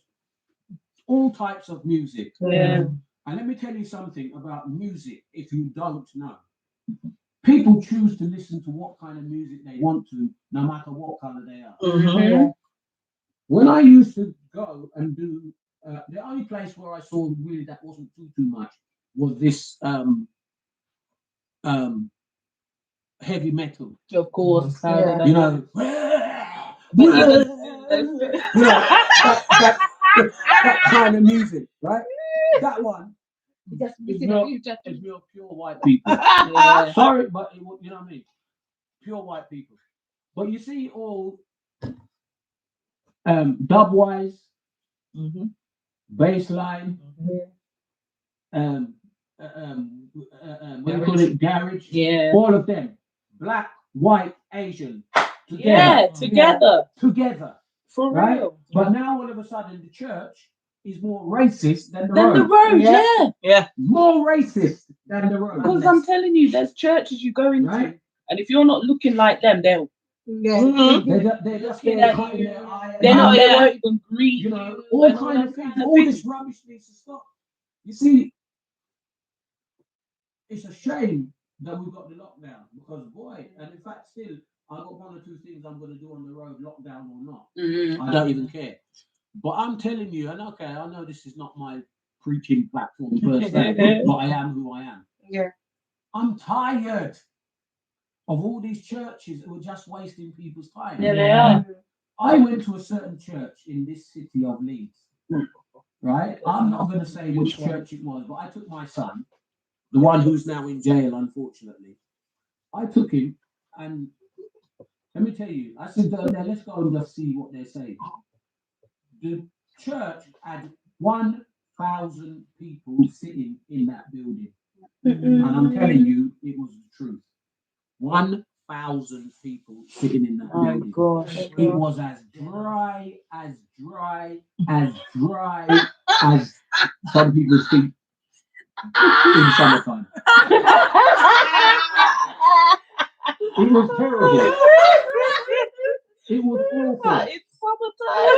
all types of music. Yeah. And let me tell you something about music if you don't know. People choose to listen to what kind of music they want to, no matter what color they are. When I used to go and do, the only place where I saw really that wasn't too much was this heavy metal. Of course. You know, that kind of music, right? That one. It's real pure white people. Sorry, but you know what I mean? Pure white people. But you see all dub-wise, bass line, what do you call it? Garage. Yeah. All of them. Black, white, Asian. Together. Yeah, together. Together. For right? real. But now all of a sudden the church is more racist than the Then road. the road, yeah. More racist than the road. Because I'm telling you, there's churches you go into, right? and if you're not looking like them, they'll. They're just there cutting their eye. They won't even greet you. Know, all kind of things. All this rubbish needs to stop. You see, it's a shame that we've got the lockdown because boy, and in fact, still, I've got one or two things I'm going to do on the road, lockdown or not. I don't even care. But I'm telling you, and okay, I know this is not my preaching platform per se, but I am who I am. Yeah. I'm tired of all these churches who are just wasting people's time. Yeah, they are. I went to a certain church in this city of Leeds, right? I'm not going to say which church it was, but I took my son, the one who's now in jail, unfortunately. I took him, and let me tell you, I said, let's go and just see what they're saying. The church had 1,000 people sitting in that building. And I'm telling you, it was the truth. 1,000 people sitting in that building. Gosh. It was as dry as some people speak in summertime. It was terrible. It was awful. It's summertime.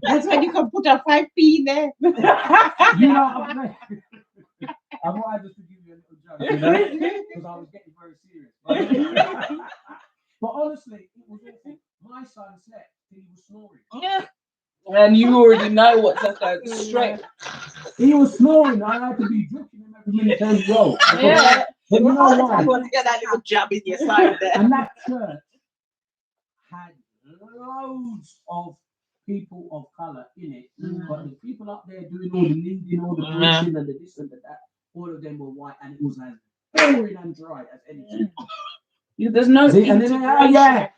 That's when you can put a 5p in there. You know what I'm saying? I wanted just to give you a little joke, you know, because I was getting very serious. But honestly, it was awful. My son slept till he was snoring. Yeah. And you already know what's that straight. He was snoring. I had to be drinking him every minute telling him, yo. Yeah. But you know why? You want to get that little jab in your side there. And that church had loads of people of colour in it, but the people up there doing all the leading, all the preaching, and the this and the that, all of them were white, and it was as boring and dry as anything. Yeah, there's no integration.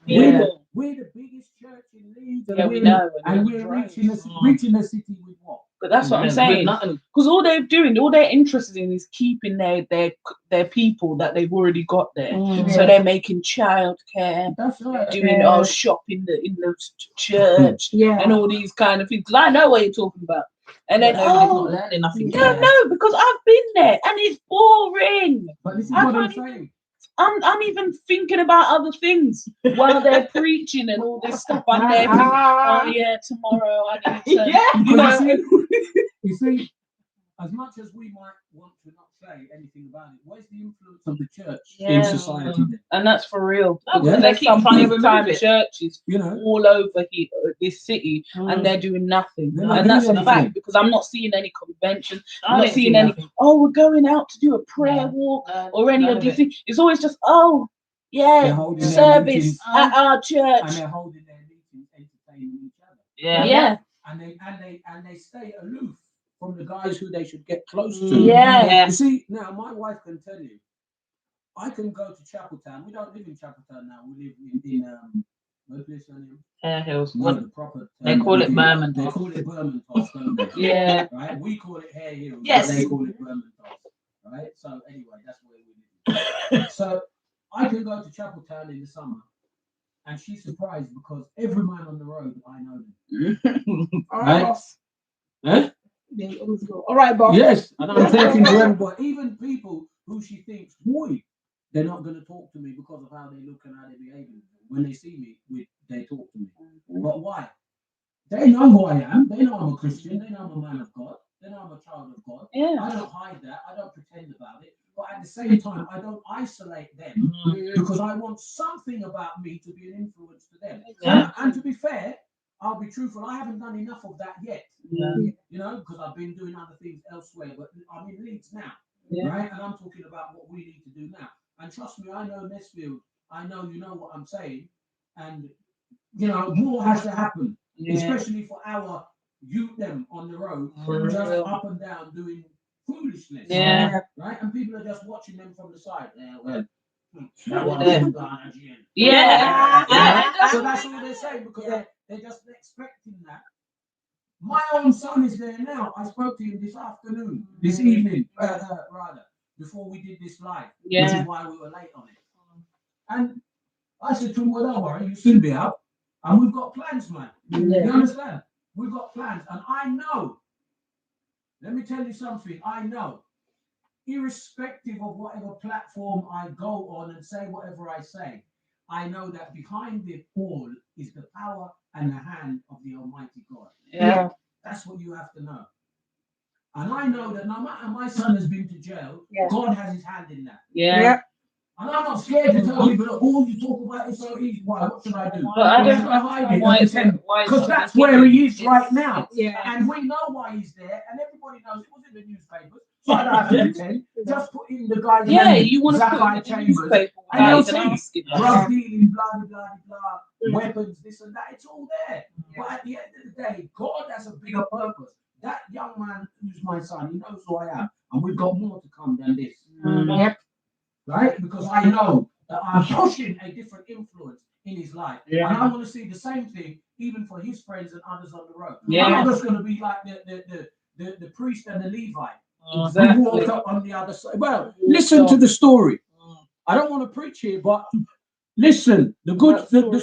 We're the biggest church in Leeds, and we know, and we're reaching the city with what? But that's what I'm saying. Because all they're interested in is keeping their people that they've already got there. So they're making childcare, that's right, doing shopping in the church, and all these kind of things. Because I know what you're talking about. And then not learning nothing. No, because I've been there and it's boring. But this is what I'm saying. I'm even thinking about other things while they're preaching and all this stuff. I'm there thinking, oh yeah, tomorrow I need to. You see, as much as we might want to not say anything about it, where's the influence of the church in society? And that's for real. They keep trying to time remove churches, all over here, this city, and they're doing nothing. And that's a fact because I'm not seeing any conventions. I'm not seeing any. Oh, we're going out to do a prayer walk or any of these things. It's always just service at our church. And they're holding their meetings, entertaining each other. Yeah. And they stay aloof from the guys who they should get close to. You see, now my wife can tell you, I can go to Chapeltown. We don't live in Chapeltown now. We live in Hair heels. No, the proper They call it Berman They toss. call it Berman toss, don't they? Yeah. Right? We call it hair heels. Yes. But they call it Berman toss. Right? So anyway, that's where we live. So I can go to Chapeltown in the summer, and she's surprised because every man on the road, I know them. All right, Right? boss. Huh? They always go. All right, boss. Yes, and I'm talking to everybody, even people who she thinks, boy, they're not going to talk to me because of how they look and how they behave. When they see me, they talk to me. But why? They know who I am. They know I'm a Christian. They know I'm a man of God. They know I'm a child of God. Yeah. I don't hide that. I don't pretend about it. But at the same time, I don't isolate them because I want something about me to be an influence to them. Yeah. And to be fair, I'll be truthful. I haven't done enough of that yet. Yeah. You know, because I've been doing other things elsewhere. But I'm in Leeds now, Yeah. right? And I'm talking about what we need to do now. And trust me, I know Nesfield. I know you know what I'm saying. And you know, more has to happen, especially for our youth them on the road, just up and down doing foolishness. Yeah. Right? And people are just watching them from the side. Yeah, well, Yeah. So that's all they're saying because they're just expecting that. My own son is there now. I spoke to him this evening, rather, before we did this live, which is why we were late on it. And I said to him, well, don't worry, you'll soon be out. And we've got plans, man. You understand? We've got plans. And I know, let me tell you something, I know, irrespective of whatever platform I go on and say whatever I say, I know that behind it all is the power and the hand of the Almighty God. Yeah. That's what you have to know. And I know that no matter my son has been to jail, God has his hand in that. Yeah. And I'm not scared to tell people, that all you talk about is so easy. Why? What should I do? But I don't Should I hide it? why Because that's where he is right now. Yeah. And we know why he's there, and everybody knows it was in the newspapers. So I don't have to pretend. Just put in the guy's name, you want to put Zachariah in the Chambers, newspaper and you'll without see asking. drug dealing, blah, blah, blah, weapons, this and that. It's all there. But at the end of the day, God has a bigger purpose. That young man who's my son, he knows who I am. And we've got more to come than this. Yep. Right? Because I know that I'm pushing a different influence in his life. And I want to see the same thing even for his friends and others on the road. I'm not just going to be like the priest and the Levite. Exactly. Who walked up on the other side. Well, listen to the story. I don't want to preach here, but listen, the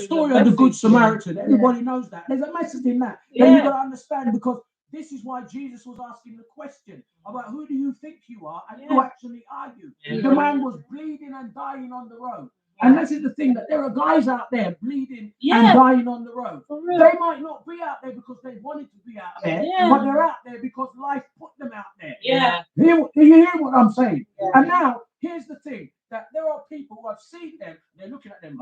story of the Good Samaritan. Everybody knows that. There's a message in that. Then you've got to understand, because this is why Jesus was asking the question about who do you think you are and who actually are you? The man was bleeding and dying on the road. And this is the thing, that there are guys out there bleeding and dying on the road. They might not be out there because they wanted to be out there, but they're out there because life put them out there. Do you hear what I'm saying? And now, here's the thing, that there are people who have seen them, they're looking at them,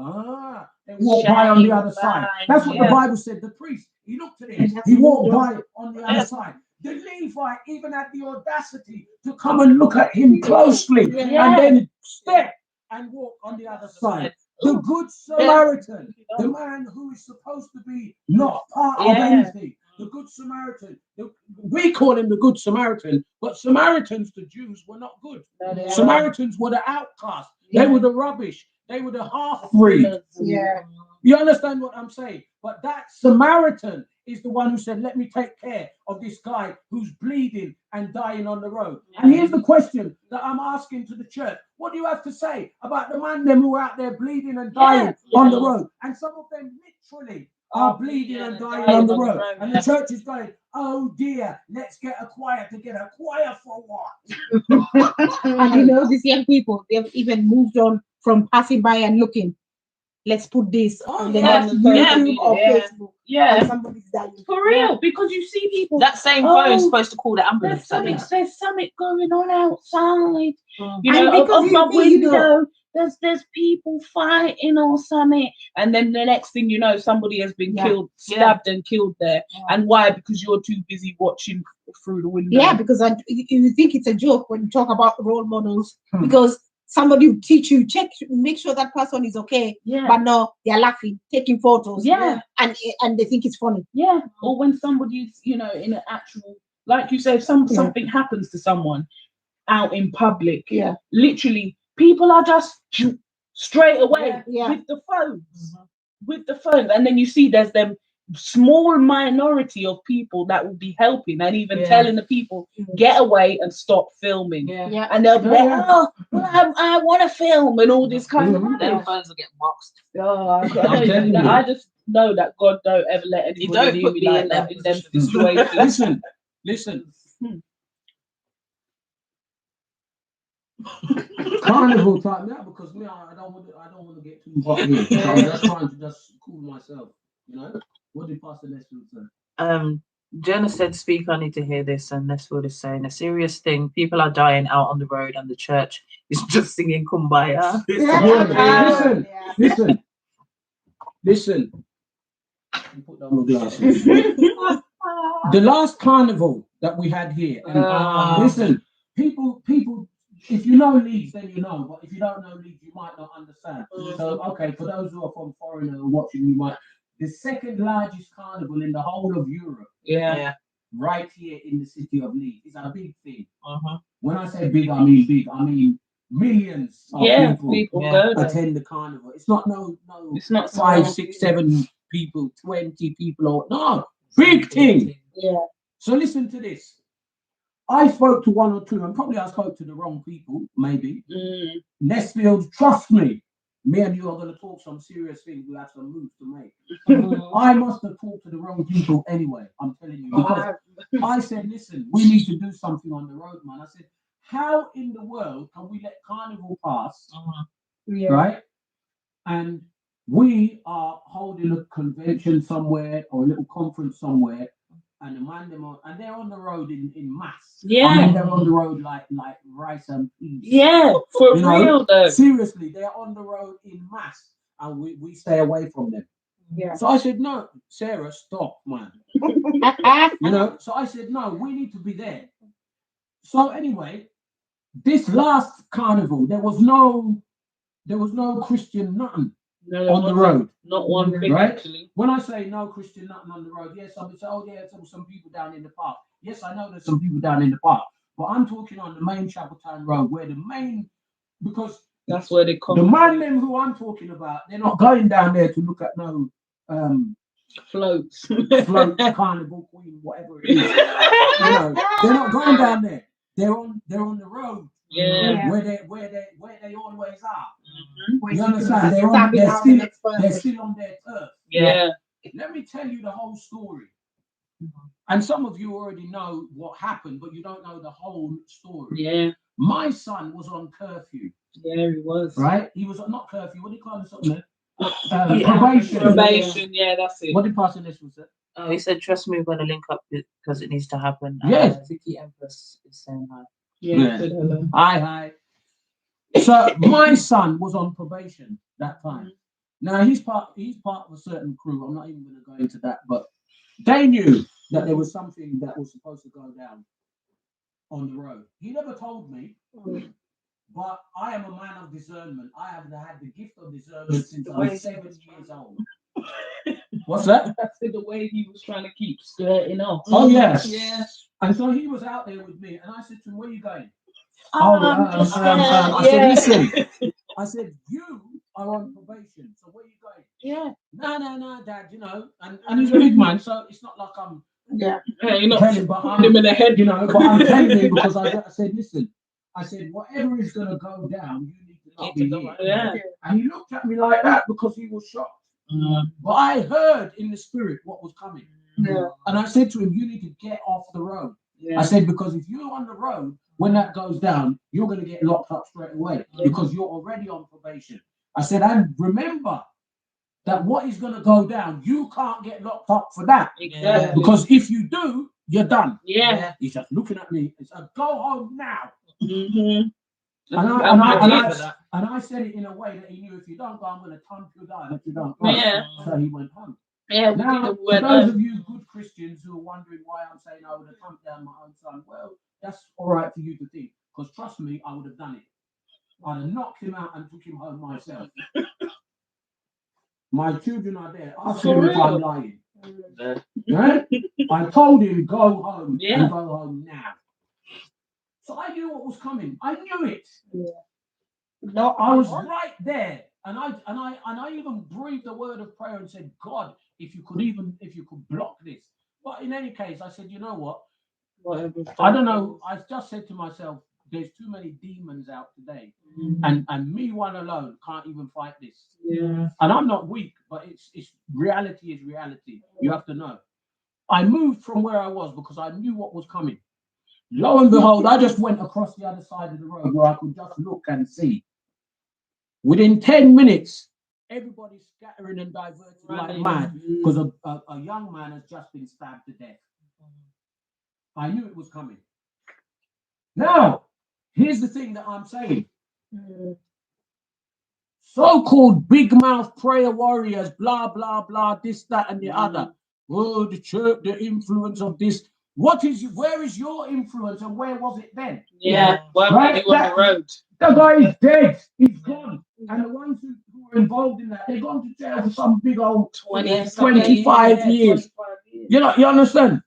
they walk by on the other side. That's what the Bible said. The priest, he looked at him, he walked by on the other side. The Levite even had the audacity to come and look at him closely and then step and walk on the other side. The Good Samaritan, the man who is supposed to be not part of anything. The Good Samaritan. We call him the Good Samaritan, but Samaritans to Jews were not good. Samaritans were the outcasts. They were the rubbish. They were the half-breed. You understand what I'm saying? But that Samaritan is the one who said, let me take care of this guy who's bleeding and dying on the road. And here's the question that I'm asking to the church. What do you have to say about the man them who are out there bleeding and dying on the road? And some of them literally are bleeding and dying on the road. And the church is going, oh dear, let's get a choir together. Choir for what? And you know, these young people, they've even moved on from passing by and looking. Let's put this on the YouTube or Facebook. And somebody's dying. For real, because you see people. That same phone is supposed to call the ambulance. There's something going on outside. You And know, because of my window, there's people fighting or something. And then the next thing you know, somebody has been killed, stabbed and killed there. And why? Because you're too busy watching through the window. Yeah, because you think it's a joke when you talk about role models, because somebody will teach you, make sure that person is okay. But no, they're laughing, taking photos. And they think it's funny. Or when somebody's, you know, in an actual, like you said, something happens to someone out in public. Literally, people are just straight away with the phones. with the phone, and then you see there's them small minority of people that will be helping and even telling the people get away and stop filming. Yeah. And they'll be like, oh, well, I want to film and all this kind of Their stuff. phones will get boxed. Oh, I just know that God don't ever let anybody don't put me like in that that in them position. situations. Listen. Carnival time now, because me, I don't want to get too hot here. So I'm just trying to just cool myself. You know, what did Pastor Nesfield say? Jenna said, "Speak, I need to hear this." And Nesfield is saying a serious thing. People are dying out on the road, and the church is just singing "Kumbaya." Listen. Put down the glasses. The last carnival that we had here, and listen, people. If you know Leeds, then you know. But if you don't know Leeds, you might not understand. So, okay, for those who are from foreign and watching, you might. The second largest carnival in the whole of Europe. Yeah. Right here in the city of Leeds. It's a big thing. When I say big, I mean big. I mean millions of people go there. attend the carnival. It's not no. It's not 5, 6, 7 people, 20 people, or no big thing. Yeah. So listen to this. I spoke to one or two, and probably I spoke to the wrong people, maybe. Nesfield, trust me. Me and you are going to talk some serious things. We have some moves to make. I must have talked to the wrong people anyway. I'm telling you. Because I said, listen, we need to do something on the road, man. I said, how in the world can we let Carnival pass, right? And we are holding a convention somewhere or a little conference somewhere, and the man and they're on the road in mass. Yeah. I mean, they're on the road like rice and peas. Yeah, for real though. Seriously, they're on the road in mass, and we stay away from them. Yeah. So I said, no, Sarah, stop, man. So I said, no, we need to be there. So anyway, this last carnival, there was no Christian nothing on the road. Not one thing, right? actually. When I say no Christian nothing on the road, yes, somebody say, oh yeah, there's some people down in the park. Yes, I know there's some people down in the park, but I'm talking on the main Chapeltown Road, where because that's where they come. The man them who I'm talking about, they're not going down there to look at no floats, Carnival Queen, whatever it is. They're not going down there. They're on the road. Yeah. Where they always are. You understand? They're still on their turf. Yeah. Let me tell you the whole story. And some of you already know what happened, but you don't know the whole story. Yeah. My son was on curfew. Yeah, he was. Right? He was not curfew. What do you call it? Something? Probation. Probation. Yeah, that's it. What did Pastor Nesfield say? Oh, he said, trust me, we're going to link up because it needs to happen. Yes. Vicky Empress is saying hi. Yeah. Hello. Hi. So my son was on probation that time. Now he's part of a certain crew. I'm not even going to go into that, but they knew that there was something that was supposed to go down on the road. He never told me, but I am a man of discernment. I have had the gift of discernment since I was 7 years old. What's that? That's the way he was trying to keep skirting off. Oh yes. Yeah. And so he was out there with me, and I said to him, "Where are you going?" I said, "Listen." I said, "You are on probation, so where are you going?" Yeah. No, Dad. And he's a big man, so it's not like I'm. Yeah, you're not telling, but I'm him in the head, But I'm telling him because I said, listen. I said, whatever is going to go down, you need to not be here. Yeah. And he looked at me like that because he was shocked. But I heard in the spirit what was coming. Yeah. And I said to him, you need to get off the road. Yeah. I said, because if you're on the road, when that goes down, you're going to get locked up straight away because you're already on probation. I said, and remember that what is going to go down, you can't get locked up for that. Exactly. Because if you do, you're done. Yeah. He's just looking at me and said, go home now. Mm-hmm. And I said it in a way that he knew, if you don't go, I'm going to thump you down if you don't go. Yeah. So he went home. Yeah. Now, for those of you good Christians who are wondering why I'm saying I would have thumped down my own son, well, that's all right for you to think. Because trust me, I would have done it. I'd have knocked him out and took him home myself. My children are there. Ask him if I'm lying. Right? I told him, go home and go home now. So I knew what was coming. I knew it. Yeah. No, I was right there And I even breathed a word of prayer and said, God, if you could block this. But in any case, I said, you know what? Whatever. I don't know. I just said to myself, there's too many demons out today, and me one alone can't even fight this. Yeah. And I'm not weak, but it's reality is reality. You have to know. I moved from where I was because I knew what was coming. Lo and behold, I just went across the other side of the road where I could just look and see. Within 10 minutes, everybody's scattering and diverting like mad because a young man has just been stabbed to death. I knew it was coming. Now, here's the thing that I'm saying. So-called big mouth prayer warriors, blah, blah, blah, this, that, and the other. Oh, the church, the influence of this. Where is your influence and where was it then? Yeah, well, right? You on the road. The guy is dead. He's gone. And the ones who were involved in that, they're gone to jail for some big old 25 years. You know, you understand?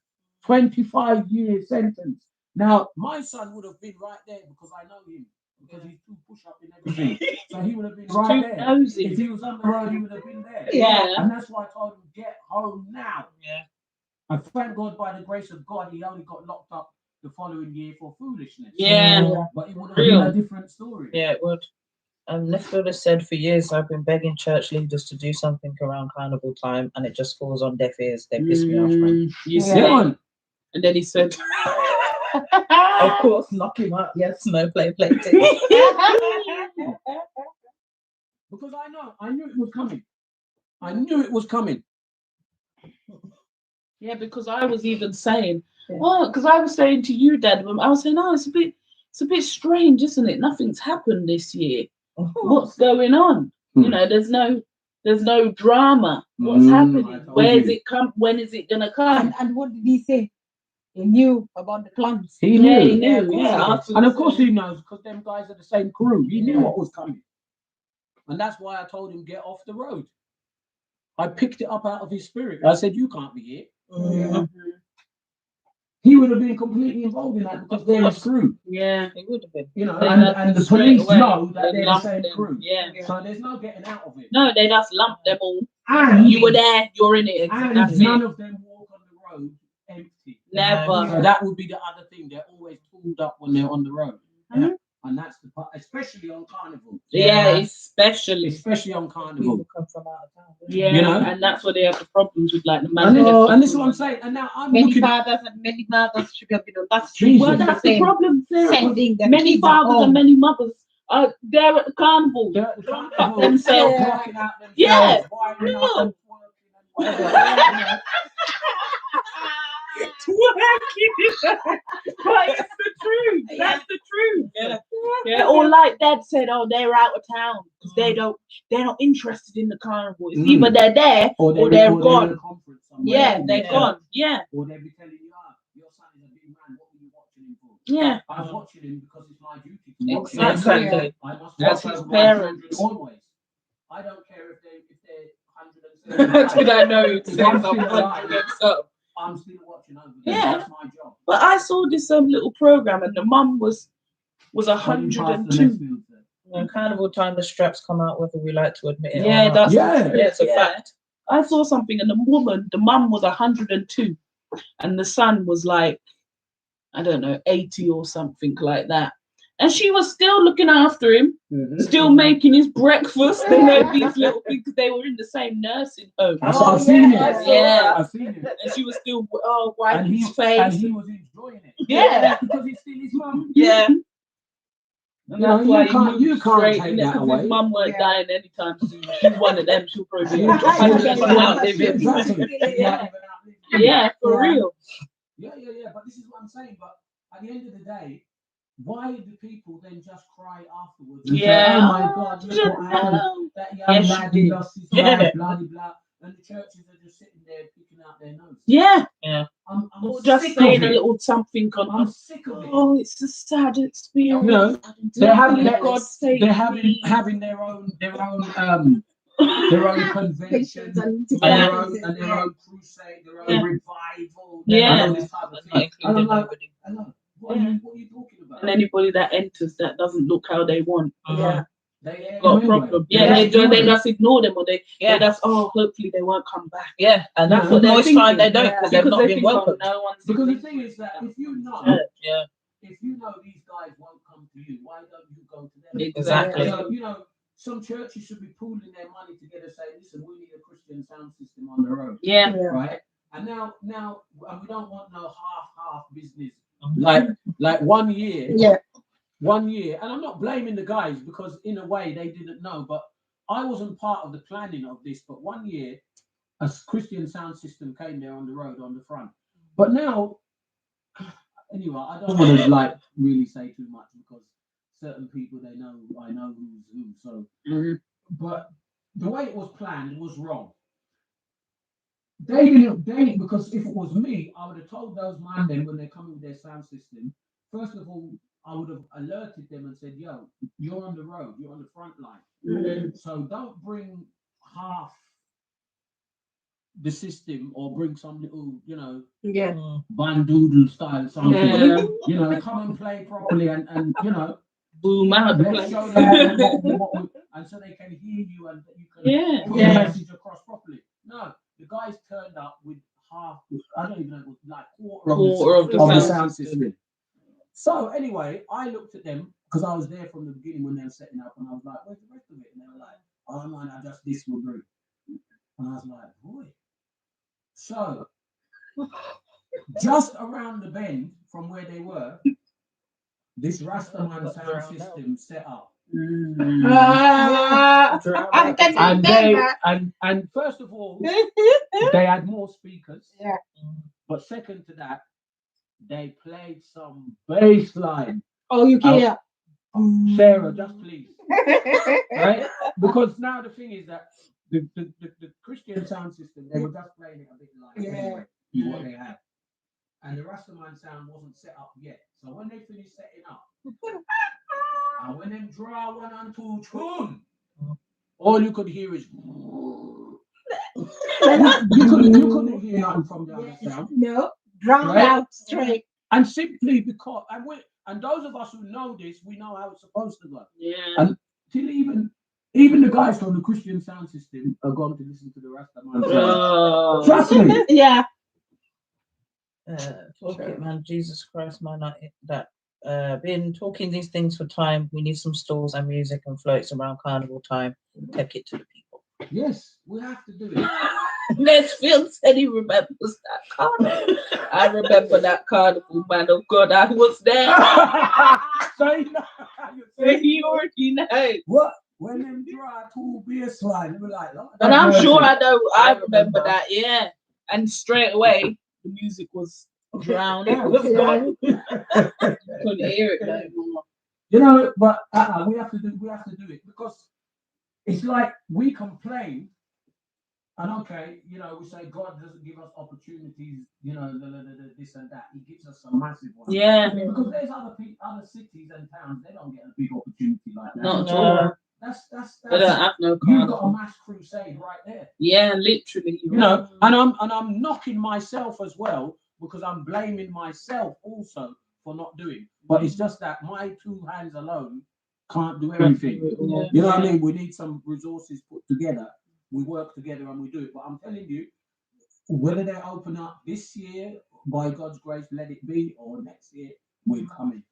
25 years sentence. Now, my son would have been right there because I know him. Because he's too push up in everything. So he would have been right there. Nosy. If he was on the road, he would have been there. Yeah. And that's why I told him, get home now. Yeah. And thank God, by the grace of God, he only got locked up the following year for foolishness. Yeah. But it would have been a different story. Yeah, it would. Netfield has said for years, I've been begging church leaders to do something around carnival time, and it just falls on deaf ears. They piss me off, man. You see? And then he said, of course, knock him up. Yes, no, play. Because I knew it was coming. I knew it was coming. Yeah, because I was even saying, because I was saying to you, Dad, I was saying, it's a bit strange, isn't it? Nothing's happened this year. What's going on? You know, there's no drama. What's happening? Where is it come? When is it gonna come? And what did he say? He knew about the plans. He knew. He knew. And of course he knows because them guys are the same crew. He knew what was coming. And that's why I told him, get off the road. I picked it up out of his spirit. I said, you can't be here. He would have been completely involved in that because they're his crew. Yeah, he would have been. You know, and the police know that they're the same crew. Yeah. So there's no getting out of it. No, they just lump them all. And you were there, you're in it. And none of them walk on the road empty. Never. So that would be the other thing. They're always pulled up when they're on the road. Yeah. And that's the part, especially on carnival. Yeah, especially on carnival. People come from out of town. Yeah, you know? And that's where they have the problems with like the man. And this is what I'm saying. And now I'm many fathers and many mothers should have been on that street. Well, that's the problem. Sending them many fathers and many mothers are there at the carnival. Themselves. Yeah. But it's the truth. That's the truth. Yeah. Or like Dad said, they're out of town because they're not interested in the carnival. It's either they're there or they're gone. They're gone. Yeah. Or they'll be telling you, your son is a big man. What were you watching him for? Yeah. I'm watching him because it's my duty to watch him. Exactly. I must watch his parents. Always. I don't care if they're 170. Did I know you'd say something? I'm still watching over there. Yeah, that's my job. But I saw this little program, and the mum was 102. When carnival time, the straps come out, whether we like to admit it. Yeah, that's it's a fact. I saw something, and the mum was 102, and the son was like, I don't know, 80 or something like that. And she was still looking after him, still making his breakfast, and these little things, because they were in the same nursing home. I've seen it. Yeah. I've seen it. And she was still wiping his face. And he was enjoying it. Yeah. Because he's still his mum. Yeah. No, you can't take that away. His mum weren't dying anytime soon. She's one of them. She'll probably Yeah, for real. Yeah. But this is what I'm saying. But at the end of the day, why do people then just cry afterwards? Yeah. Say, oh my God, look what happened. That young lad lost his life, blah, blah, blah. And the churches are just sitting there picking out their nose. Yeah. I'm just saying a little something on. I'm sick of it. Oh, it's a sad experience. You know, they're having their own conventions and their own crusade, their own revival. Yeah. This type of thing. I know. What are you talking about? And anybody that enters that doesn't look how they want. They They got a problem. Yeah, they just ignore them, or they just hopefully they won't come back. Yeah, and that's what most time they don't because they've not been welcome. No one's because the thing is that if you know these guys won't come to you, why don't you go to them? Exactly. So, you know, some churches should be pooling their money together, saying, "Listen, we need a Christian sound system on the road." Yeah. Right. And now, and we don't want no half business. Like 1 year. Yeah. 1 year, and I'm not blaming the guys because in a way they didn't know, but I wasn't part of the planning of this. But 1 year, a Christian sound system came there on the road on the front. But now, anyway, I don't want to like really say too much because certain people I know who's who. So, but the way it was planned was wrong. They because if it was me, I would have told those man then when they're coming with their sound system. First of all, I would have alerted them and said, "Yo, you're on the road, you're on the front line. So don't bring half the system or bring some little, you know, bandoodle style something. You know, come and play properly and you know, boom out the place. Show them and so they can hear you and you can put the message across properly." No, the guys turned up with half. I don't even know, it was like quarter of the sound system. So anyway, I looked at them because I was there from the beginning when they were setting up, and I was like, "Where's the rest of it?" And they were like, "Oh man, I just this will do." And I was like, "Boy." So just around the bend from where they were, this Rastaman sound system set up. And first of all, they had more speakers. Yeah. But second to that, they played some bass line. Oh, you can't. Sarah, just please. Right? Because now the thing is that the Christian sound system, they were just playing it a bit like what they had. And the Rastaman sound wasn't set up yet. So when they finished setting up, and when them draw 1 and 2 tune, all you could hear is you couldn't hear nothing from the other sound. No, drowned out straight. And simply because and those of us who know this, we know how it's supposed to go. Yeah. And till even the guys from the Christian sound system are going to listen to the Rastaman. Trust me. Yeah. Talking, man, Jesus Christ, man, that been talking these things for time. We need some stalls and music and floats around carnival time. Take it to the people. Yes, we have to do it. Nesfield said he remembers that carnival. I remember that carnival, man of God. I was there. So he already knows. What? When them draw 2 bass line, we're like, oh, and I'm sure I remember that, yeah. And straight away, the music was drowned. It was gone. Couldn't hear it no more. You know, but we have to do it because it's like we complain, and okay, you know, we say God doesn't give us opportunities, you know, this and that. He gives us some massive ones. Yeah. Because there's other cities and towns, they don't get a big opportunity like that. Not at all. That's they don't have no carnival. You've got a mass crusade right there. Yeah, literally. You know, and I'm knocking myself as well because I'm blaming myself also for not doing. But it's just that my 2 hands alone can't do everything. Yeah. You know what I mean? We need some resources put together. We work together and we do it. But I'm telling you, whether they open up this year, by God's grace, let it be, or next year, we're coming.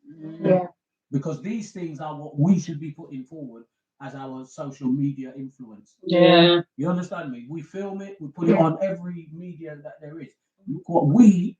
Yeah. Because these things are what we should be putting forward as our social media influence. Yeah. You understand me? We film it, we put it on every media that there is. What we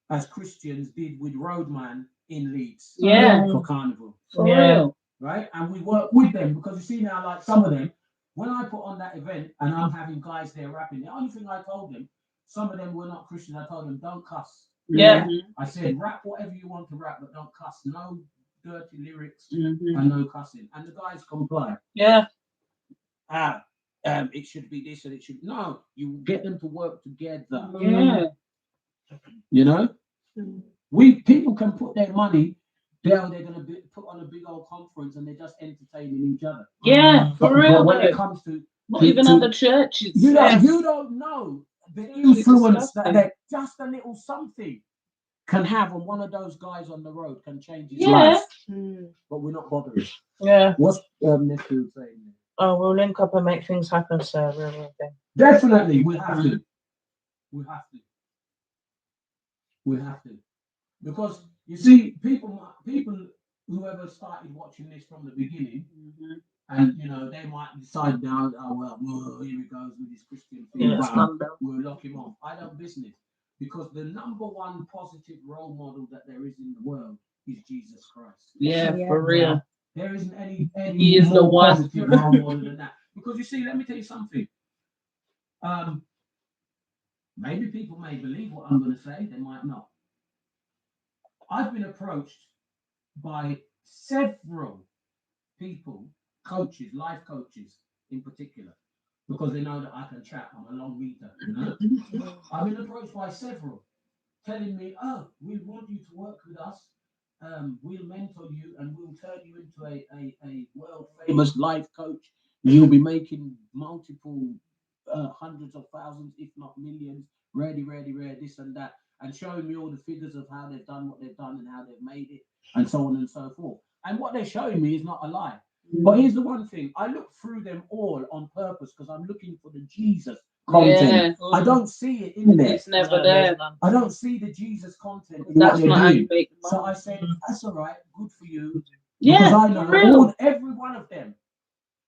as Christians did with Roadman in Leeds for Carnival. For real. Right? And we work with them because you see now, like some of them, when I put on that event and I'm having guys there rapping, the only thing I told them, some of them were not Christian, I told them, don't cuss. Yeah. I said, rap whatever you want to rap, but don't cuss. No dirty lyrics and no cussing. And the guys comply. Yeah. It should be this and it should. No, you get them to work together. Yeah. You know? People can put their money there, they're going to put on a big old conference and they're just entertaining each other. Yeah, for real. But when it comes to not even other churches, you don't know the influence that they're just a little something. can have, and one of those guys on the road can change his Yeah. life, but we're not bothering. Yeah. What's Nesfield saying? Oh, we'll link up and make things happen, sir. Real thing. Definitely, we have to. We have to. We have to. Because you see, people, whoever started watching this from the beginning, and you know, they might decide now, oh well, here he goes with his Christian thing. Yeah, We'll lock him off. I don't business, because the number one positive role model that there is in the world is Jesus Christ. Yeah, for real. There isn't any He is the more one. positive role model than that. Because you see, let me tell you something. Maybe people may believe what I'm going to say, they might not. I've been approached by several people, coaches, life coaches in particular, because they know that I can chat. I'm a long meter, you know. I've been approached by several telling me, oh, we want you to work with us. We'll mentor you and we'll turn you into a world famous life coach. You'll be making multiple hundreds of thousands, if not millions, ready, this and that, and showing me all the figures of how they've done what they've done and how they've made it, and so on and so forth. And what they're showing me is not a lie. But here's the one thing: I look through them all on purpose because I'm looking for the Jesus content. Yeah. I don't see it in there. It's never there. I don't see the Jesus content in That's what not they're how doing. you make So money. I said, that's all right, good for you. Yeah, because I know for real. every one of them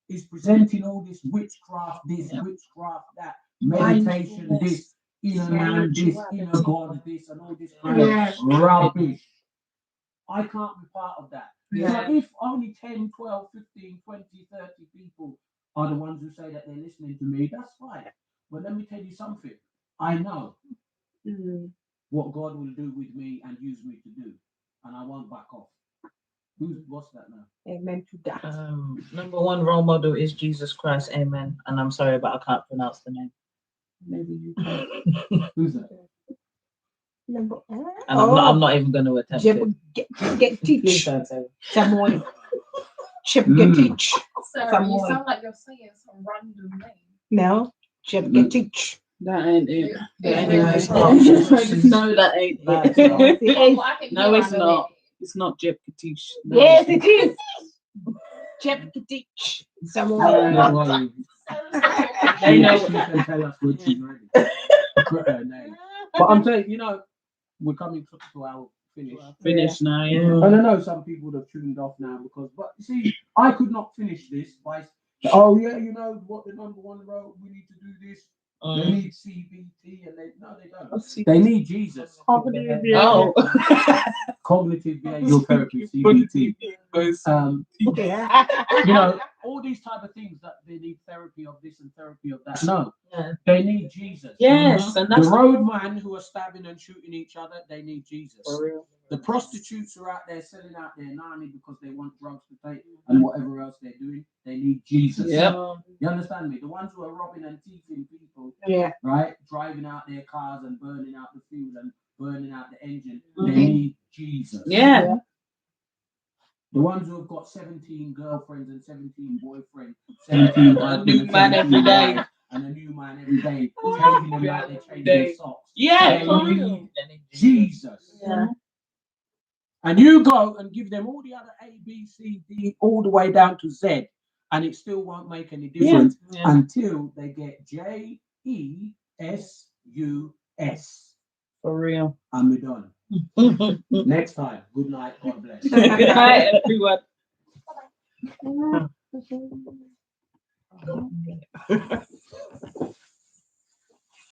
is presenting all this witchcraft, witchcraft, that, meditation, this, inner man, this, inner God, this, and all this kind of rubbish. I can't be part of that. So if only 10, 12, 15, 20, 30 people are the ones who say that they're listening to me, that's fine. But let me tell you something. I know what God will do with me and use me to do, and I won't back off. What's that now? Amen to that. Number one role model is Jesus Christ. Amen. And I'm sorry, but I can't pronounce the name. Maybe you can. Who's that? And I'm not even going to attempt it. Get Please teach don't say it. someone. Get teach. Sarah, you sound like you're saying some random name. No, get teach. That ain't it. It's No, that ain't it. No, it's not. It's not Jeb Katish. No. Yes, it is. Jeb teach someone. Don't worry. They know. She can tell us when she's ready. Put her name. But I'm telling you, we're coming to our finish now, yeah. And I know some people have tuned off now but you see, I could not finish this by, oh yeah, you know what the number one wrote, we need to do this. They need CBT, and they don't. They need Jesus. Cognitive behavioral therapy, CBT. All these type of things that they need therapy of this and therapy of that. No, they need Jesus. Yes, and that's the roadman who are stabbing and shooting each other. They need Jesus. For real. The prostitutes who are out there selling out their nanny because they want drugs to take and whatever else they're doing. They need Jesus. Yeah. You understand me? The ones who are robbing and thieving people. Right, driving out their cars and burning out the fuel and burning out the engine. They need Jesus. Yeah. The ones who have got 17 girlfriends and 17 boyfriends, 17 a new man every day, and a new man every day, changing them like they change their socks. Yeah, they need Jesus. Yeah. And you go and give them all the other A, B, C, D, all the way down to Z, and it still won't make any difference until they get JESUS. For real. And we're done. Next time. Good night. God bless. Good night, everyone.